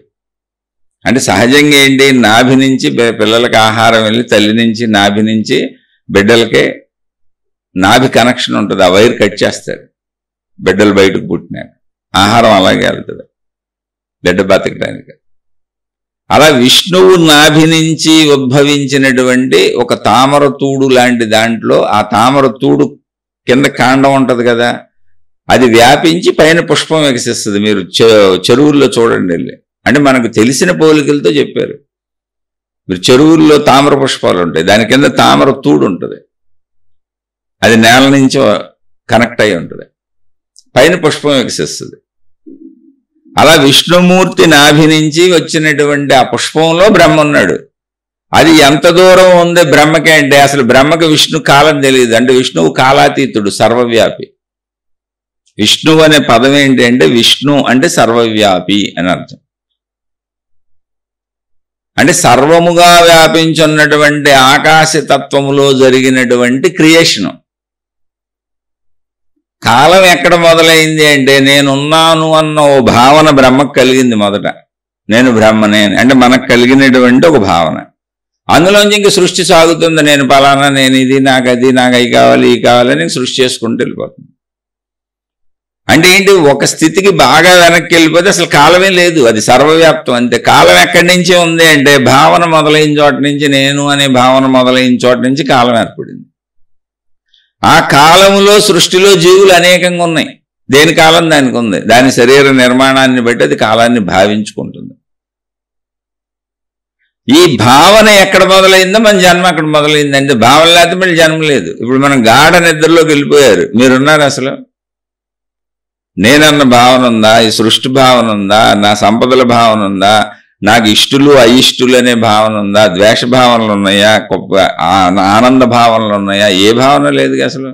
అంటే సహజంగా ఏంటి, నాభి నుంచి పిల్లలకి ఆహారం వెళ్ళి తల్లి నుంచి నాభి నుంచి బిడ్డలకే నాభి కనెక్షన్ ఉంటుంది. ఆ వైర్ కట్ చేస్తారు బిడ్డలు బయటకు పుట్టినాక. ఆహారం అలాగే వెళ్తుంది బిడ్డ బతకడానికి. అలా విష్ణువు నాభి నుంచి ఉద్భవించినటువంటి ఒక తామర తూడు లాంటి దాంట్లో, ఆ తామర తూడు కింద కాండం ఉంటుంది కదా, అది వ్యాపించి పైన పుష్పం వికసిస్తుంది. మీరు చెరువుల్లో చూడండి వెళ్ళి. అంటే మనకు తెలిసిన పోలికలతో చెప్పారు. మీరు చెరువుల్లో తామర పుష్పాలు ఉంటాయి, దాని కింద తామర తూడు ఉంటుంది, అది నేల నుంచి కనెక్ట్ అయి ఉంటుంది, పైన పుష్పం వికసిస్తుంది. అలా విష్ణుమూర్తి నాభి నుంచి వచ్చినటువంటి ఆ పుష్పంలో బ్రహ్మ ఉన్నాడు. అది ఎంత దూరం ఉంది బ్రహ్మకి అంటే అసలు బ్రహ్మకి విష్ణు కాలం తెలియదు. అంటే విష్ణువు కాలాతీతుడు, సర్వవ్యాపి. విష్ణువు అనే పదం ఏంటి అంటే విష్ణు అంటే సర్వవ్యాపి అని అర్థం. అంటే సర్వముగా వ్యాపించున్నటువంటి ఆకాశతత్వములో జరిగినటువంటి క్రియేషను. కాలం ఎక్కడ మొదలైంది అంటే నేనున్నాను అన్న ఓ భావన బ్రహ్మకు కలిగింది మొదట. నేను బ్రహ్మనే అంటే మనకు కలిగినటువంటి ఒక భావన. అందులోంచి ఇంక సృష్టి సాగుతుంది. నేను పలానా, నేను ఇది, నాకు అది, నాకు అవి కావాలి, ఈ కావాలని సృష్టి చేసుకుంటూ వెళ్ళిపోతుంది. అంటే ఏంటి, ఒక స్థితికి బాగా వెనక్కి వెళ్ళిపోతే అసలు కాలమే లేదు, అది సర్వవ్యాప్తం అంతే. కాలం ఎక్కడి నుంచి ఉంది అంటే భావన మొదలైన చోట నుంచి, నేను అనే భావన మొదలైన చోట నుంచి కాలం ఏర్పడింది. ఆ కాలములో సృష్టిలో జీవులు అనేకంగా ఉన్నాయి. దేని కాలం దానికి ఉంది. దాని శరీర నిర్మాణాన్ని బట్టి అది కాలాన్ని భావించుకుంటుంది. ఈ భావన ఎక్కడ మొదలైందో మన జన్మ అక్కడ మొదలైంది. అంటే భావన లేకపోతే మళ్ళీ జన్మ లేదు. ఇప్పుడు మనం గాఢ నిద్రలోకి వెళ్ళిపోయారు, మీరున్నారు. అసలు నేనన్న భావన ఉందా, ఈ సృష్టి భావన ఉందా, నా సంపదల భావన ఉందా, నాకు ఇష్టులు అయిష్టులు అనే భావన ఉందా, ద్వేష భావనలు ఉన్నాయా, ఆనంద భావనలు ఉన్నాయా? ఏ భావన లేదు అసలు.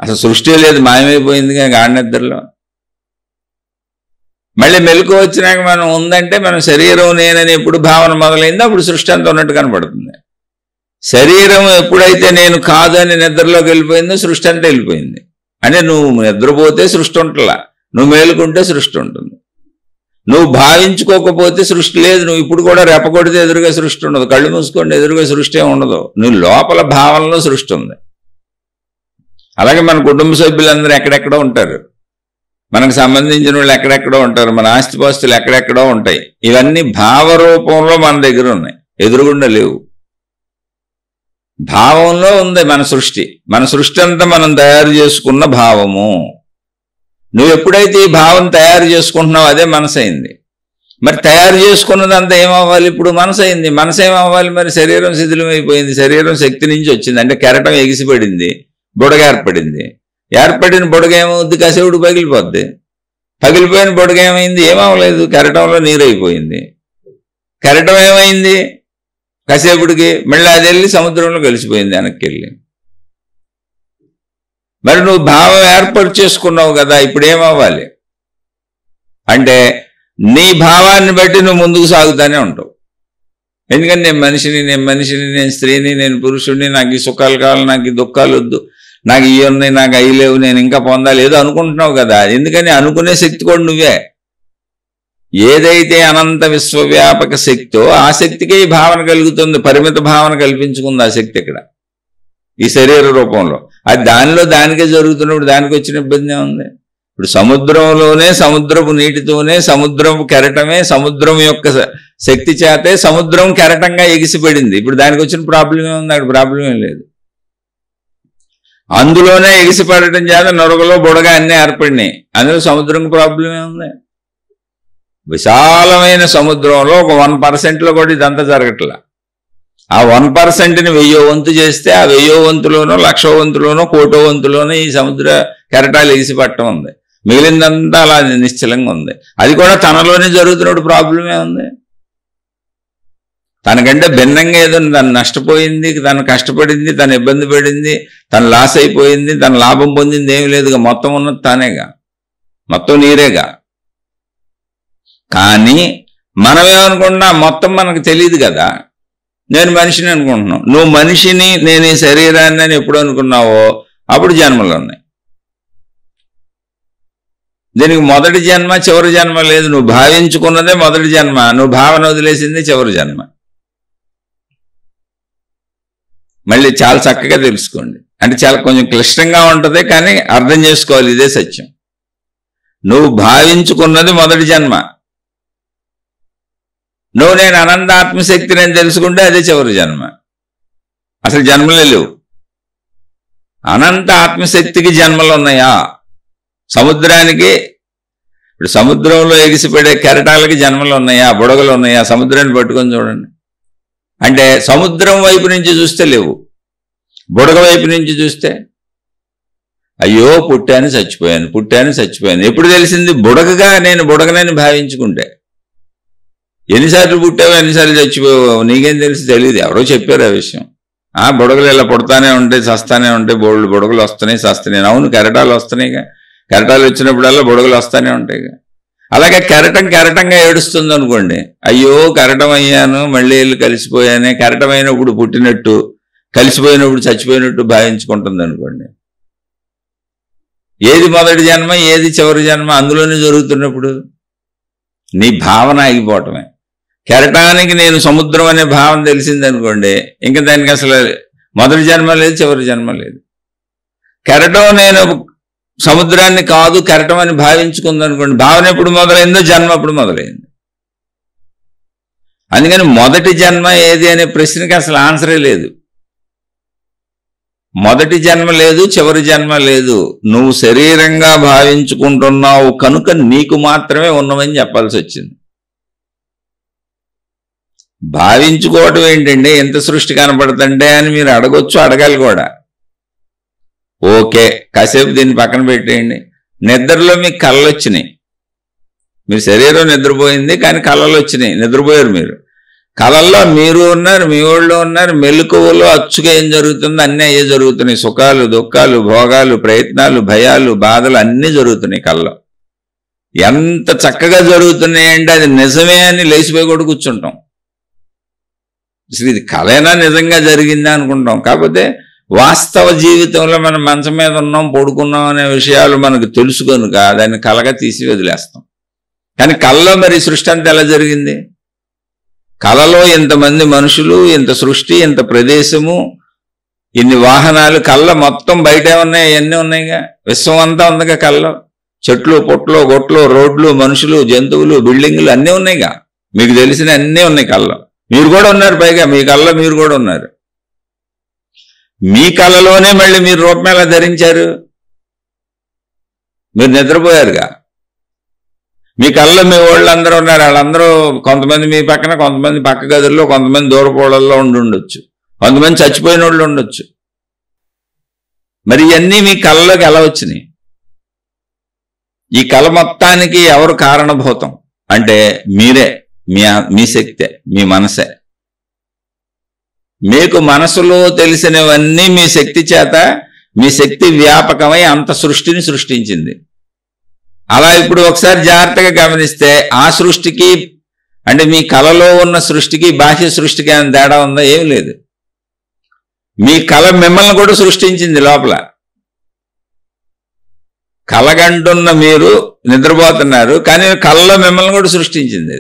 అసలు సృష్టి లేదు, మాయమైపోయింది గాఢ నిద్రలో. మళ్ళీ మెలకు వచ్చినాక మనం ఉందంటే మనం శరీరం నేనని ఎప్పుడు భావన మొదలైందో అప్పుడు సృష్టి అంతా ఉన్నట్టు కనపడుతుంది. శరీరం ఎప్పుడైతే నేను కాదు అని నిద్రలోకి వెళ్ళిపోయిందో సృష్టి అంతా వెళ్ళిపోయింది. అంటే నువ్వు నిద్రపోతే సృష్టి ఉంటలా, నువ్వు మేలుకుంటే సృష్టి ఉంటుంది. నువ్వు భావించుకోకపోతే సృష్టి లేదు. నువ్వు ఇప్పుడు కూడా రెప్పకొడితే ఎదురుగా సృష్టి ఉండదు, కళ్ళు మూసుకోండి ఎదురుగా సృష్టి ఉండదు. నువ్వు లోపల భావనలో సృష్టి ఉంది. అలాగే మన కుటుంబ సభ్యులందరూ ఎక్కడెక్కడో ఉంటారు, మనకు సంబంధించిన వాళ్ళు ఎక్కడెక్కడో ఉంటారు, మన ఆస్తిపాస్తులు ఎక్కడెక్కడో ఉంటాయి. ఇవన్నీ భావరూపంలో మన దగ్గర ఉన్నాయి, ఎదురుగుండా లేవు. భావంలో ఉంది మన సృష్టి. మన సృష్టి అంతా మనం తయారు చేసుకున్న భావము. నువ్వు ఎప్పుడైతే ఈ భావం తయారు చేసుకుంటున్నావు అదే మనసు అయింది. మరి తయారు చేసుకున్నదంతా ఏమవ్వాలి? ఇప్పుడు మనసు అయింది. మనసు ఏమవ్వాలి? మరి శరీరం శిథిలమైపోయింది, శరీరం శక్తి నుంచి వచ్చింది. అంటే కెరటం ఎగిసిపడింది, బుడగ ఏర్పడింది. ఏర్పడిన బుడగ ఏమవుద్ది? కాసేపుడు పగిలిపోద్ది. పగిలిపోయిన బుడగ ఏమైంది? ఏమవ్వలేదు, కెరటంలో నీరు అయిపోయింది. కెరటం ఏమైంది? కాసేపుడికి మళ్ళీ అది వెళ్ళి సముద్రంలో కలిసిపోయింది వెనక్కి వెళ్ళి. మరి నువ్వు భావం ఏర్పాటు చేసుకున్నావు కదా, ఇప్పుడు ఏమవ్వాలి అంటే నీ భావాన్ని బట్టి నువ్వు ముందుకు సాగుతానే ఉంటావు. ఎందుకంటే నేను మనిషిని, నేను స్త్రీని, నేను పురుషుడిని, నాకు ఈ సుఖాలు కావాలి, నాకు ఈ దుఃఖాలు వద్దు, నాకు ఇవి ఉన్నాయి, నాకు అవి లేవు, నేను ఇంకా పొందాలి ఏదో అనుకుంటున్నావు కదా. ఎందుకని అనుకునే శక్తి కూడా నువ్వే. ఏదైతే అనంత విశ్వవ్యాపక శక్తో ఆ శక్తికే ఈ భావన కలుగుతుంది. పరిమిత భావన కల్పించుకుంది ఆ శక్తి ఇక్కడ ఈ శరీర రూపంలో. అది దానికే జరుగుతున్నప్పుడు దానికి వచ్చిన ఇబ్బంది ఉంది. ఇప్పుడు సముద్రంలోనే, సముద్రపు నీటితోనే, సముద్రపు కెరటమే, సముద్రం యొక్క శక్తి చేతే సముద్రం కెరటంగా ఎగిసిపడింది. ఇప్పుడు దానికి వచ్చిన ప్రాబ్లం ఏముంది? అక్కడ ప్రాబ్లం ఏం లేదు. అందులోనే ఎగిసిపడటం చేత నొరగలో బుడగ అన్నీ ఏర్పడినాయి. అందులో సముద్రం ప్రాబ్లం ఏముంది? విశాలమైన సముద్రంలో ఒక 1% కూడా ఇదంతా జరగట్లా. ఆ 1%ని 1000 వంతు చేస్తే ఆ 1000 వంతులోనో 1,00,000 వంతులోనో 1,00,00,000 వంతులోనో ఈ సముద్ర కెరటాలు ఎగిసి పట్టడం ఉంది. మిగిలిందంతా అలా నిశ్చలంగా ఉంది. అది కూడా తనలోనే జరుగుతున్నప్పుడు ప్రాబ్లమే ఉంది. తనకంటే భిన్నంగా ఏదో తను నష్టపోయింది, తను కష్టపడింది, తను ఇబ్బంది పడింది, తను లాస్ అయిపోయింది, తను లాభం పొందింది ఏమి లేదుగా. మొత్తం ఉన్నది తానేగా, మొత్తం నీరేగా. కానీ మనం ఏమనుకుంటున్నా, మొత్తం మనకు తెలియదు కదా. నేను మనిషిని అనుకుంటున్నావు, నువ్వు మనిషిని, నేను ఈ శరీరాన్ని అని ఎప్పుడు అనుకున్నావో అప్పుడు జన్మలు ఉన్నాయి. దీనికి మొదటి జన్మ చివరి జన్మ లేదు. నువ్వు భావించుకున్నదే మొదటి జన్మ, నువ్వు భావన వదిలేసింది చివరి జన్మ. మళ్ళీ చాలా చక్కగా తెలుసుకోండి. అంటే చాలా కొంచెం క్లిష్టంగా ఉంటుంది, కానీ అర్థం చేసుకోవాలి, ఇదే సత్యం. నువ్వు భావించుకున్నది మొదటి జన్మ. నువ్వు నేను అనంతాత్మశక్తిని అని తెలుసుకుంటే అదే చివరి జన్మ. అసలు జన్మలే లేవు. అనంత ఆత్మశక్తికి జన్మలు ఉన్నాయా? సముద్రానికి, ఇప్పుడు సముద్రంలో ఎగిసిపడే కెరటాలకి జన్మలు ఉన్నాయా? బుడగలు ఉన్నాయా? సముద్రాన్ని పట్టుకొని చూడండి. అంటే సముద్రం వైపు నుంచి చూస్తే లేవు, బుడగ వైపు నుంచి చూస్తే అయ్యో పుట్టాను చచ్చిపోయాను. ఎప్పుడు తెలిసింది? బుడగగా నేను బుడగనని భావించుకుంటే. ఎన్నిసార్లు పుట్టావో ఎన్నిసార్లు చచ్చిపోయావు నీకేం తెలియదు, ఎవరో చెప్పారు ఆ విషయం. బుడగలు ఇలా పుడతానే ఉంటాయి, చస్తానే ఉంటాయి, బోళ్ళు బుడగలు వస్తున్నాయి, చస్తున్నాయి. అవును, కెరటాలు వస్తున్నాయిగా. కెరటాలు వచ్చినప్పుడల్లా బుడగలు వస్తానే ఉంటాయిగా. అలాగే కెరటంగా ఏడుస్తుంది అనుకోండి, అయ్యో కెరటం అయ్యాను, మళ్ళీ వెళ్ళి కలిసిపోయానే, కెరటం అయినప్పుడు పుట్టినట్టు, కలిసిపోయినప్పుడు చచ్చిపోయినట్టు భావించుకుంటుంది అనుకోండి. ఏది మొదటి జన్మ, ఏది చివరి జన్మ అందులోనే జరుగుతున్నప్పుడు నీ భావన ఆగిపోవటమే. కెరటానికి నేను సముద్రం అనే భావన తెలిసింది అనుకోండి, ఇంకా దానికి అసలు మొదటి జన్మ లేదు, చివరి జన్మ లేదు. కెరటం నేను సముద్రాన్ని కాదు కెరటం అని భావించుకుంది అనుకోండి, భావన ఎప్పుడు మొదలైందో జన్మ అప్పుడు మొదలైంది. అందుకని మొదటి జన్మ ఏది అనే ప్రశ్నకి అసలు ఆన్సరే లేదు. మొదటి జన్మ లేదు, చివరి జన్మ లేదు. నువ్వు శరీరంగా భావించుకుంటున్నావు కనుక నీకు మాత్రమే ఉన్నవని చెప్పాల్సి వచ్చింది. భావించుకోవటం ఏంటంటే ఎంత సృష్టి కనపడుతుంటే అని మీరు అడగొచ్చు, అడగాలి కూడా. ఓకే, కాసేపు దీన్ని పక్కన పెట్టేయండి. నిద్రలో మీకు కళలు వచ్చినాయి, మీ శరీరం నిద్రపోయింది కానీ కళలు వచ్చినాయి, నిద్రపోయారు మీరు. కళల్లో మీరు ఉన్నారు, మీ ఊళ్ళో ఉన్నారు, మెలకువలో అచ్చుగా ఏం జరుగుతుందో అన్నీ అయ్యే జరుగుతున్నాయి. సుఖాలు, దుఃఖాలు, భోగాలు, ప్రయత్నాలు, భయాలు, బాధలు అన్నీ జరుగుతున్నాయి కళ్ళలో. ఎంత చక్కగా జరుగుతున్నాయంటే అది నిజమే అని లేచిపోయి కూడా కూర్చుంటాం. అసలు ఇది కళైనా నిజంగా జరిగిందా అనుకుంటాం. కాకపోతే వాస్తవ జీవితంలో మనం మంచం మీద ఉన్నాం, పడుకున్నాం అనే విషయాలు మనకు తెలుసు కనుక దాన్ని కళగా తీసి వదిలేస్తాం. కానీ కళలో మరి సృష్టి అంతా ఎలా జరిగింది? కళలో ఇంతమంది మనుషులు, ఇంత సృష్టి, ఇంత ప్రదేశము, ఇన్ని వాహనాలు, కళ్ళ మొత్తం బయట ఉన్నాయి, అవన్నీ ఉన్నాయిగా. విశ్వం అంతా ఉందిగా కళ్ళలో. చెట్లు, పుట్లు, గొట్లు, రోడ్లు, మనుషులు, జంతువులు, బిల్డింగులు అన్నీ ఉన్నాయిగా. మీకు తెలిసిన అన్నీ ఉన్నాయి కళ్ళలో. మీరు కూడా ఉన్నారు, పైగా మీ కళ్ళలో మీరు కూడా ఉన్నారు. మీ కళలోనే మళ్ళీ మీరు రూపం ఎలా ధరించారు? మీరు నిద్రపోయారుగా. మీ కళ్ళలో మీ వాళ్ళు అందరూ ఉన్నారు, వాళ్ళందరూ కొంతమంది మీ పక్కన, కొంతమంది పక్క గదుల్లో, కొంతమంది దూరపోళ్ళల్లో ఉండొచ్చు, కొంతమంది చచ్చిపోయిన వాళ్ళు ఉండొచ్చు. మరి ఇవన్నీ మీ కళ్ళలోకి ఎలా వచ్చినాయి? ఈ కళ మొత్తానికి ఎవరు కారణభూతం అంటే మీరే, మీ శక్తే, మీ మనసే. మీకు మనసులో తెలిసినవన్నీ మీ శక్తి చేత, మీ శక్తి వ్యాపకమై అంత సృష్టిని సృష్టించింది. అలా ఇప్పుడు ఒకసారి జాగ్రత్తగా గమనిస్తే ఆ సృష్టికి అంటే మీ కళలో ఉన్న సృష్టికి బాహ్య సృష్టికి ఏమైనా తేడా ఉందా? ఏం లేదు. మీ కళ మిమ్మల్ని కూడా సృష్టించింది లోపల. కళగంటున్న మీరు నిద్రపోతున్నారు, కానీ కళలో మిమ్మల్ని కూడా సృష్టించింది.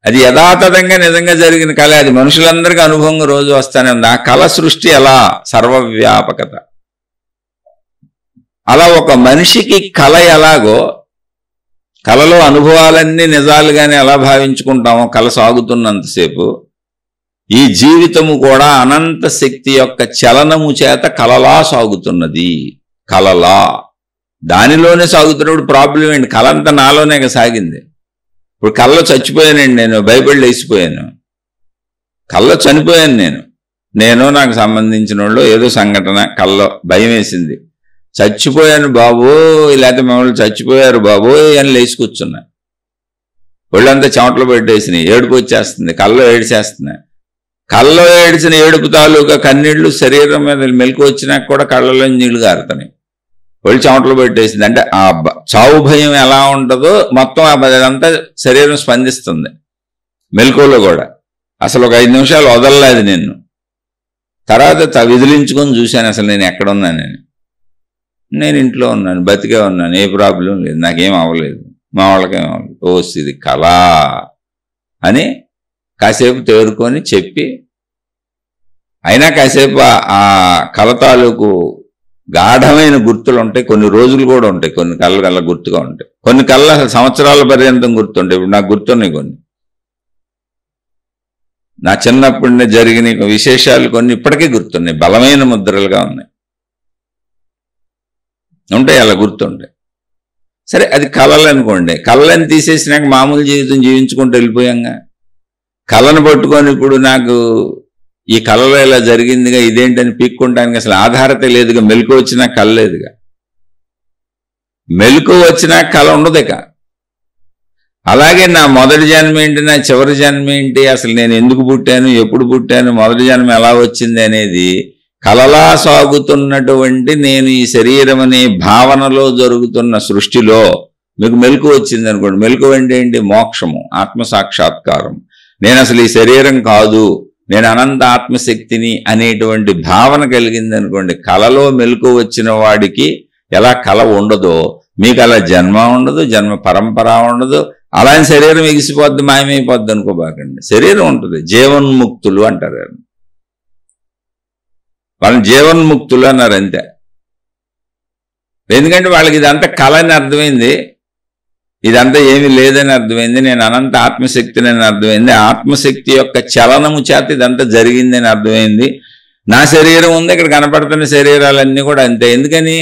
అది యథాతథంగా నిజంగా జరిగిన కళ. అది మనుషులందరికీ అనుభవంగా రోజు వస్తానే ఉంది. ఆ కళ సృష్టి ఎలా సర్వవ్యాపకత. అలా ఒక మనిషికి కళ ఎలాగో, కళలో అనుభవాలన్నీ నిజాలుగానే ఎలా భావించుకుంటామో కళ సాగుతున్నంతసేపు, ఈ జీవితము కూడా అనంత శక్తి యొక్క చలనము చేత కళలా సాగుతున్నది. కళలా దానిలోనే సాగుతున్నప్పుడు ప్రాబ్లం ఏంటి? కళ అంతా నాలోనే సాగింది. ఇప్పుడు కళ్ళలో చచ్చిపోయానండి, నేను భయపడి లేచిపోయాను. కళ్ళలో చనిపోయాను నేను నాకు సంబంధించిన వాళ్ళు, ఏదో సంఘటన కళ్ళలో భయం వేసింది, చచ్చిపోయాను బాబు, లేకపోతే మమ్మల్ని చచ్చిపోయారు బాబోయ్ అని లేచి కూర్చున్నా. ఒళ్ళంతా చెమటలు పెట్టేసినాయి, ఏడుపు వచ్చేస్తుంది, కళ్ళలో ఏడిచేస్తున్నాయి. కళ్ళలో ఏడిచిన ఏడుపు తాలూకా కన్నీళ్లు శరీరం మీద మెలకు వచ్చినాక కూడా కళ్ళలో నీళ్లు గారుతున్నాయి, ఒళ్ళు చెమటలు పెట్టేసింది. అంటే ఆ చావు భయం ఎలా ఉంటుందో మొత్తం అదంతా శరీరం స్పందిస్తుంది. మెలకువలో కూడా అసలు ఒక 5 నిమిషాలు వదలలేదు నిన్ను. తర్వాత విదిలించుకొని చూశాను అసలు నేను ఎక్కడున్నానని. నేను ఇంట్లో ఉన్నాను, బతికే ఉన్నాను, ఏ ప్రాబ్లం లేదు, నాకేం అవ్వలేదు, మా వాళ్ళకేం అవ్వలేదు. ఓ ఇది కళ అని కాసేపు తేరుకొని చెప్పి, అయినా కాసేపు ఆ కళ తాలూకు గాఢమైన గుర్తులు ఉంటాయి, కొన్ని రోజులు కూడా ఉంటాయి, కొన్ని కళ్ళ గుర్తుగా ఉంటాయి, కొన్ని కళ్ళ సంవత్సరాల పర్యంతం గుర్తుంటాయి. ఇప్పుడు నాకు గుర్తున్నాయి కొన్ని, నా చిన్నప్పుడు జరిగిన విశేషాలు కొన్ని ఇప్పటికీ గుర్తున్నాయి, బలమైన ముద్రలుగా ఉన్నాయి, ఉంటాయి, అలా గుర్తుంటాయి. సరే, అది కళలు అనుకోండి. కళలను తీసేసినాక మామూలు జీవితం జీవించుకుంటూ వెళ్ళిపోయాంగా. కళను పట్టుకొని ఇప్పుడు నాకు ఈ కళలో ఇలా జరిగిందిగా, ఇదేంటని పీక్కుంటానికి అసలు ఆధారత లేదుగా. మెలకు వచ్చినా కళ లేదుగా. మెలకు వచ్చినా కళ ఉండదుగా. అలాగే నా మొదటి జన్మ ఏంటి, నా చివరి జన్మ ఏంటి, అసలు నేను ఎందుకు పుట్టాను, ఎప్పుడు పుట్టాను, మొదటి జన్మ ఎలా వచ్చింది అనేది కళలా సాగుతున్నటువంటి నేను ఈ శరీరం అనే భావనలో జరుగుతున్న సృష్టిలో మీకు మెలకువ వచ్చింది అనుకోండి, మెలకువ అంటే ఏంటి? మోక్షము, ఆత్మసాక్షాత్కారం. నేను అసలు ఈ శరీరం కాదు, నేను అనంత ఆత్మశక్తిని అనేటువంటి భావన కలిగింది అనుకోండి, కలలో మెలకువ వచ్చిన వాడికి ఎలా కల ఉండదో మీకు అలా జన్మ ఉండదు, జన్మ పరంపర ఉండదు. అలాంటి శరీరం ఎగిసిపోద్ది, మాయమైపోద్ది అనుకోబాకండి. శరీరం ఉంటుంది. జీవన్ముక్తులు అంటారు, వాళ్ళని జీవన్ముక్తులు అన్నారు అంతే. ఎందుకంటే వాళ్ళకి ఇదంతా కళ అని అర్థమైంది, ఇదంతా ఏమీ లేదని అర్థమైంది, నేను అనంత ఆత్మశక్తిని అని అర్థమైంది, ఆత్మశక్తి యొక్క చలనము చేత ఇదంతా జరిగిందని అర్థమైంది. నా శరీరం ఉంది, ఇక్కడ కనపడుతున్న శరీరాలన్నీ కూడా అంతే. ఎందుకని?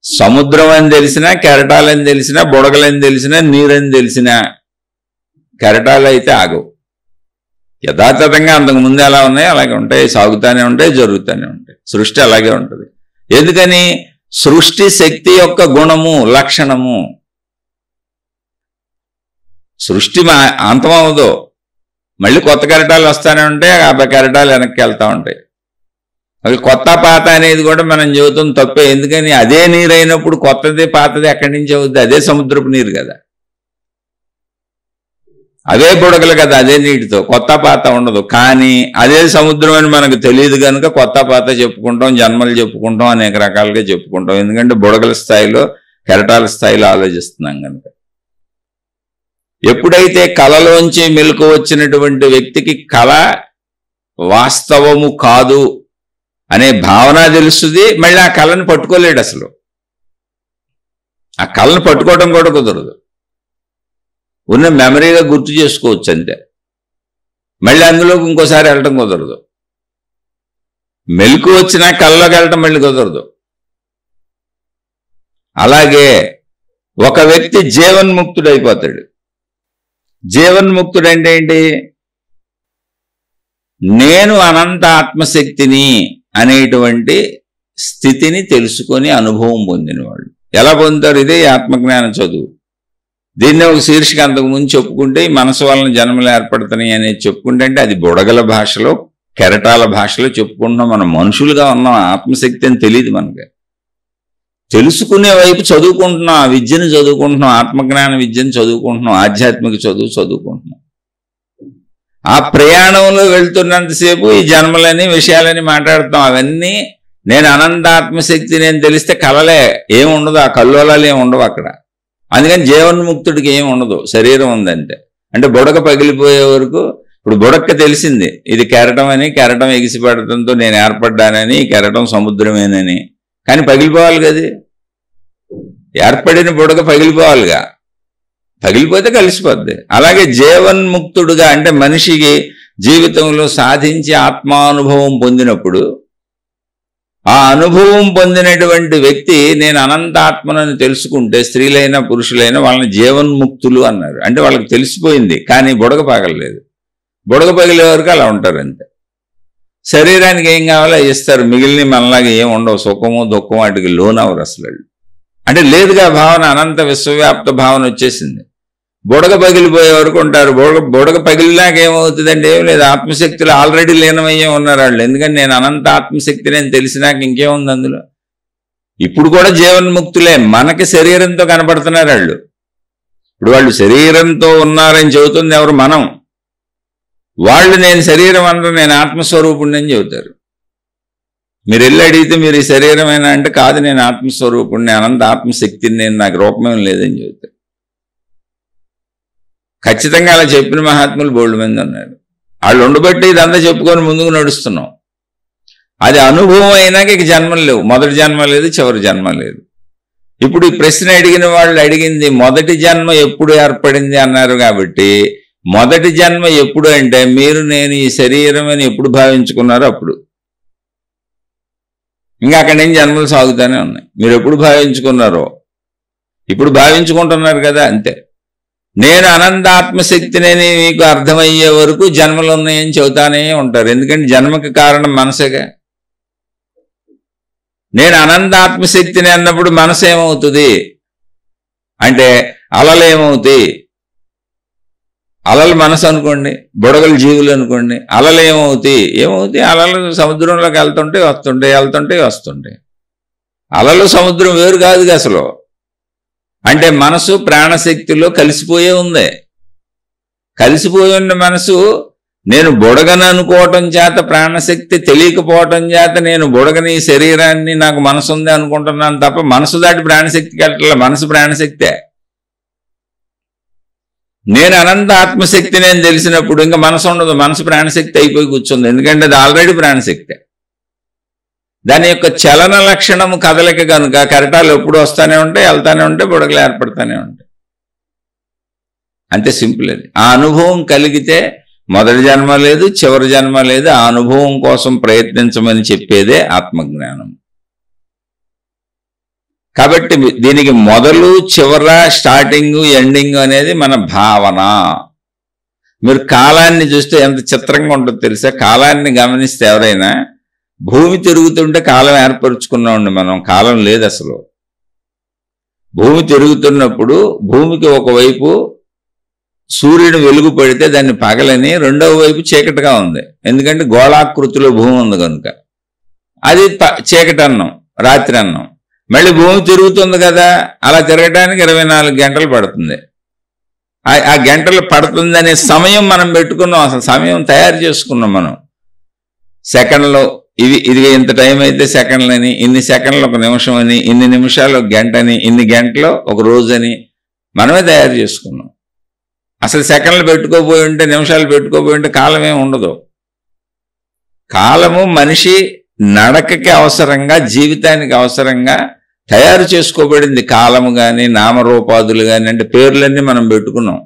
సముద్రం అని తెలిసినా, కెరటాలని తెలిసినా, బుడగలని తెలిసినా, నీరని తెలిసినా, కెరటాలు అయితే ఆగవు. యథాతథంగా అంతకుముందు ఎలా ఉన్నాయో అలాగే ఉంటాయి, సాగుతూనే ఉంటాయి, జరుగుతూనే ఉంటాయి. సృష్టి అలాగే ఉంటుంది. ఎందుకని? సృష్టి శక్తి యొక్క గుణము, లక్షణము. సృష్టి అంతమవదు, మళ్ళీ కొత్త కెరటాలు వస్తూనే ఉంటాయి, ఆ కెరటాలు వెనక్కి వెళ్తూ ఉంటాయి. అవి కొత్త పాత అనేది కూడా మనం చెబుతాం తప్పే. ఎందుకని? అదే నీరు అయినప్పుడు కొత్తది పాతది ఎక్కడి నుంచి అవుద్ది? అదే సముద్రపు నీరు కదా, అవే బుడగలు కదా, అదే నీటితో. కొత్త పాత ఉండదు. కానీ అదే సముద్రం అని మనకు తెలియదు కనుక కొత్త పాత చెప్పుకుంటాం, జన్మలు చెప్పుకుంటాం, అనేక రకాలుగా చెప్పుకుంటాం. ఎందుకంటే బుడగల స్థాయిలో, కెరటాల స్థాయిలో ఆలోచిస్తున్నాం కనుక. ఎప్పుడైతే కళలోంచి మెలకు వచ్చినటువంటి వ్యక్తికి కళ వాస్తవము కాదు అనే భావన తెలుస్తుంది, మళ్ళీ ఆ కళను పట్టుకోలేడు. అసలు ఆ కళను పట్టుకోవడం కూడా కుదరదు. ఉన్న మెమరీగా గుర్తు చేసుకోవచ్చు అంతే, మళ్ళీ అందులోకి ఇంకోసారి వెళ్ళటం కుదరదు. మెలకు వచ్చినా కళ్ళలోకి వెళ్ళటం మళ్ళీ కుదరదు. అలాగే ఒక వ్యక్తి జీవన్ముక్తుడైపోతాడు. జీవన్ముక్తుడు అంటే ఏంటి? నేను అనంత ఆత్మశక్తిని అనేటువంటి స్థితిని తెలుసుకొని అనుభవం పొందినవాడు. ఎలా పొందుతారు? ఇదే ఆత్మజ్ఞాన చదువు. దీన్ని ఒక శీర్షిక అంతకుముందు చెప్పుకుంటే, ఈ మనసు వలన జన్మలు ఏర్పడుతున్నాయి అనేది చెప్పుకుంటే, అంటే అది బుడగల భాషలో, కెరటాల భాషలో చెప్పుకుంటున్నాం. మనం మనుషులుగా ఉన్నాం, ఆత్మశక్తి అని తెలియదు మనకి. తెలుసుకునే వైపు చదువుకుంటున్నాం, ఆ విద్యను చదువుకుంటున్నాం, ఆత్మజ్ఞాన విద్యను చదువుకుంటున్నాం, ఆధ్యాత్మిక చదువు చదువుకుంటున్నాం. ఆ ప్రయాణంలో వెళ్తున్నంతసేపు ఈ జన్మలని విషయాలని మాట్లాడుతాం. అవన్నీ నేను అనంత ఆత్మశక్తి నేను తెలిస్తే కలలే, ఏముండదు, ఆ కల్లోలాలు ఏమి ఉండవు అక్కడ. అందుకని జీవన్ముక్తుడికి ఏమి ఉండదు, శరీరం ఉందంటే. అంటే బుడగ పగిలిపోయే వరకు, ఇప్పుడు బుడక్క తెలిసింది ఇది కెరటం అని, కెరటం ఎగిసిపడటంతో నేను ఏర్పడ్డానని, కెరటం సముద్రమేనని. కానీ పగిలిపోవాలి కదా, ఏర్పడిన బుడగ పగిలిపోవాలిగా, పగిలిపోతే కలిసిపోద్ది. అలాగే జీవన్ముక్తుడుగా అంటే మనిషికి జీవితంలో సాధించి ఆత్మానుభవం పొందినప్పుడు, ఆ అనుభవం పొందినటువంటి వ్యక్తి నేను అనంతాత్మనని తెలుసుకుంటే, స్త్రీలైనా పురుషులైనా వాళ్ళని జీవన్ముక్తులు అన్నారు. అంటే వాళ్ళకి తెలిసిపోయింది, కానీ బుడగ పగలలేదు. బుడగ పగిలే వరకు అలా ఉంటారు అంతే. శరీరానికి ఏం కావాలో ఇస్తారు, మిగిలిన మనలాగా ఏం ఉండవు. సుఖము దుఃఖము వాటికి లోనవరు అసలు. అంటే లేదుగా భావన, అనంత విశ్వవ్యాప్త భావన వచ్చేసింది. బుడగ పగిలిపోయే వరకు ఉంటారు. బుడగ పగిలినాక ఏమవుతుందంటే ఏం లేదు, ఆత్మశక్తులు ఆల్రెడీ లీనమయ్యే ఉన్నారు వాళ్ళు. ఎందుకంటే నేను అనంత ఆత్మశక్తిని అని తెలిసినాక ఇంకేముంది అందులో. ఇప్పుడు కూడా జీవన్ముక్తులే, మనకి శరీరంతో కనపడుతున్నారు వాళ్ళు. ఇప్పుడు వాళ్ళు శరీరంతో ఉన్నారని చెబుతుంది ఎవరు? మనం. వాళ్ళు నేను శరీరం అనరు, నేను ఆత్మస్వరూపుణ్ణి అని చెబుతారు. మీరు వెళ్ళి అడిగితే మీరు ఈ శరీరమేనా అంటే కాదు, నేను ఆత్మస్వరూపుణ్ణి, అనంత ఆత్మశక్తిని, నేను నాకు రూపమేం లేదని చెబుతారు. ఖచ్చితంగా అలా చెప్పిన మహాత్ములు బోల్డ్ మంది ఉన్నారు. వాళ్ళు ఉండబట్టి ఇదంతా చెప్పుకొని ముందుకు నడుస్తున్నాం. అది అనుభవం అయినాక ఇక జన్మలు లేవు, మొదటి జన్మ లేదు, చివరి జన్మ లేదు. ఇప్పుడు ఈ ప్రశ్న అడిగిన వాళ్ళు అడిగింది మొదటి జన్మ ఎప్పుడు ఏర్పడింది అన్నారు. కాబట్టి మొదటి జన్మ ఎప్పుడు అంటే మీరు నేను ఈ శరీరం అని ఎప్పుడు భావించుకున్నారో అప్పుడు. ఇంకా అక్కడి నుంచి జన్మలు సాగుతూనే ఉన్నాయి. మీరు ఎప్పుడు భావించుకున్నారో ఇప్పుడు భావించుకుంటున్నారు కదా, అంతే. నేను అనంత ఆత్మశక్తిని మీకు అర్థమయ్యే వరకు జన్మలు ఉన్నాయని చెబుతానే ఉంటారు. ఎందుకంటే జన్మకి కారణం మనసేగా. నేను అనంత ఆత్మశక్తిని అన్నప్పుడు మనసు ఏమవుతుంది అంటే అలలు ఏమవుతాయి? అలలు మనసు అనుకోండి, బుడగలు జీవులు అనుకోండి. అలలు ఏమవుతాయి? అలలు సముద్రంలోకి వెళ్తుంటే వస్తుంటాయి, వెళ్తుంటే వస్తుంటాయి. అలలు సముద్రం వేరు కాదుగా అసలు. అంటే మనసు ప్రాణశక్తిలో కలిసిపోయే ఉంది. కలిసిపోయి ఉన్న మనసు నేను బుడగను అనుకోవటం చేత, ప్రాణశక్తి తెలియకపోవటం చేత నేను బుడగని శరీరాన్ని నాకు మనసు ఉంది అనుకుంటున్నాను తప్ప మనసు దాటి ప్రాణశక్తికి వెళ్ళట్లే. మనసు ప్రాణశక్తే. నేను అనంత ఆత్మశక్తి నేను తెలిసినప్పుడు ఇంకా మనసు ఉండదు. మనసు ప్రాణశక్తి అయిపోయి కూర్చుంది. ఎందుకంటే అది ఆల్రెడీ ప్రాణశక్తే. దాని యొక్క చలన లక్షణము కదలిక కనుక కెరటాలు ఎప్పుడు వస్తూనే ఉంటాయి, వెళ్తానే ఉంటాయి, బుడగలు ఏర్పడతానే ఉంటాయి. అంతే సింపుల్ అది. ఆ అనుభవం కలిగితే మొదటి జన్మ లేదు, చివరి జన్మ లేదు. ఆ అనుభవం కోసం ప్రయత్నించమని చెప్పేదే ఆత్మజ్ఞానం. కాబట్టి దీనికి మొదలు చివర, స్టార్టింగ్, ఎండింగ్ అనేది మన భావన. మీరు కాలాన్ని చూస్తే ఎంత చిత్రంగా ఉంటుందో తెలుసా? కాలాన్ని గమనిస్తే ఎవరైనా, భూమి తిరుగుతుంటే కాలం ఏర్పరుచుకున్నామండి మనం. కాలం లేదు అసలు. భూమి తిరుగుతున్నప్పుడు భూమికి ఒకవైపు సూర్యుడు వెలుగు పడితే దాన్ని పగలని, రెండవ వైపు చీకటిగా ఉంది. ఎందుకంటే గోళాకృతిలో భూమి ఉంది కనుక. అది చీకటి అన్నం, రాత్రి అన్నం. మళ్ళీ భూమి తిరుగుతుంది కదా, అలా తిరగటానికి 24 గంటలు పడుతుంది. ఆ గంటలు పడుతుందనే సమయం మనం పెట్టుకున్నాం. అసలు సమయం తయారు చేసుకున్నాం మనం. సెకండ్లో ఇది ఇంత టైం అయితే సెకండ్లని, ఇన్ని సెకండ్లు ఒక నిమిషం అని, ఇన్ని నిమిషాలు ఒక గంట అని, ఇన్ని గంటలు ఒక రోజు అని మనమే తయారు చేసుకున్నాం. అసలు సెకండ్లు పెట్టుకోబోయి ఉంటే, నిమిషాలు పెట్టుకోబోయి ఉంటే కాలం ఏమి ఉండదు. కాలము మనిషి నడకకి అవసరంగా, జీవితానికి అవసరంగా తయారు చేసుకోబడింది. కాలము కానీ, నామరూపాదులు కానీ, అంటే పేర్లన్నీ మనం పెట్టుకున్నాం.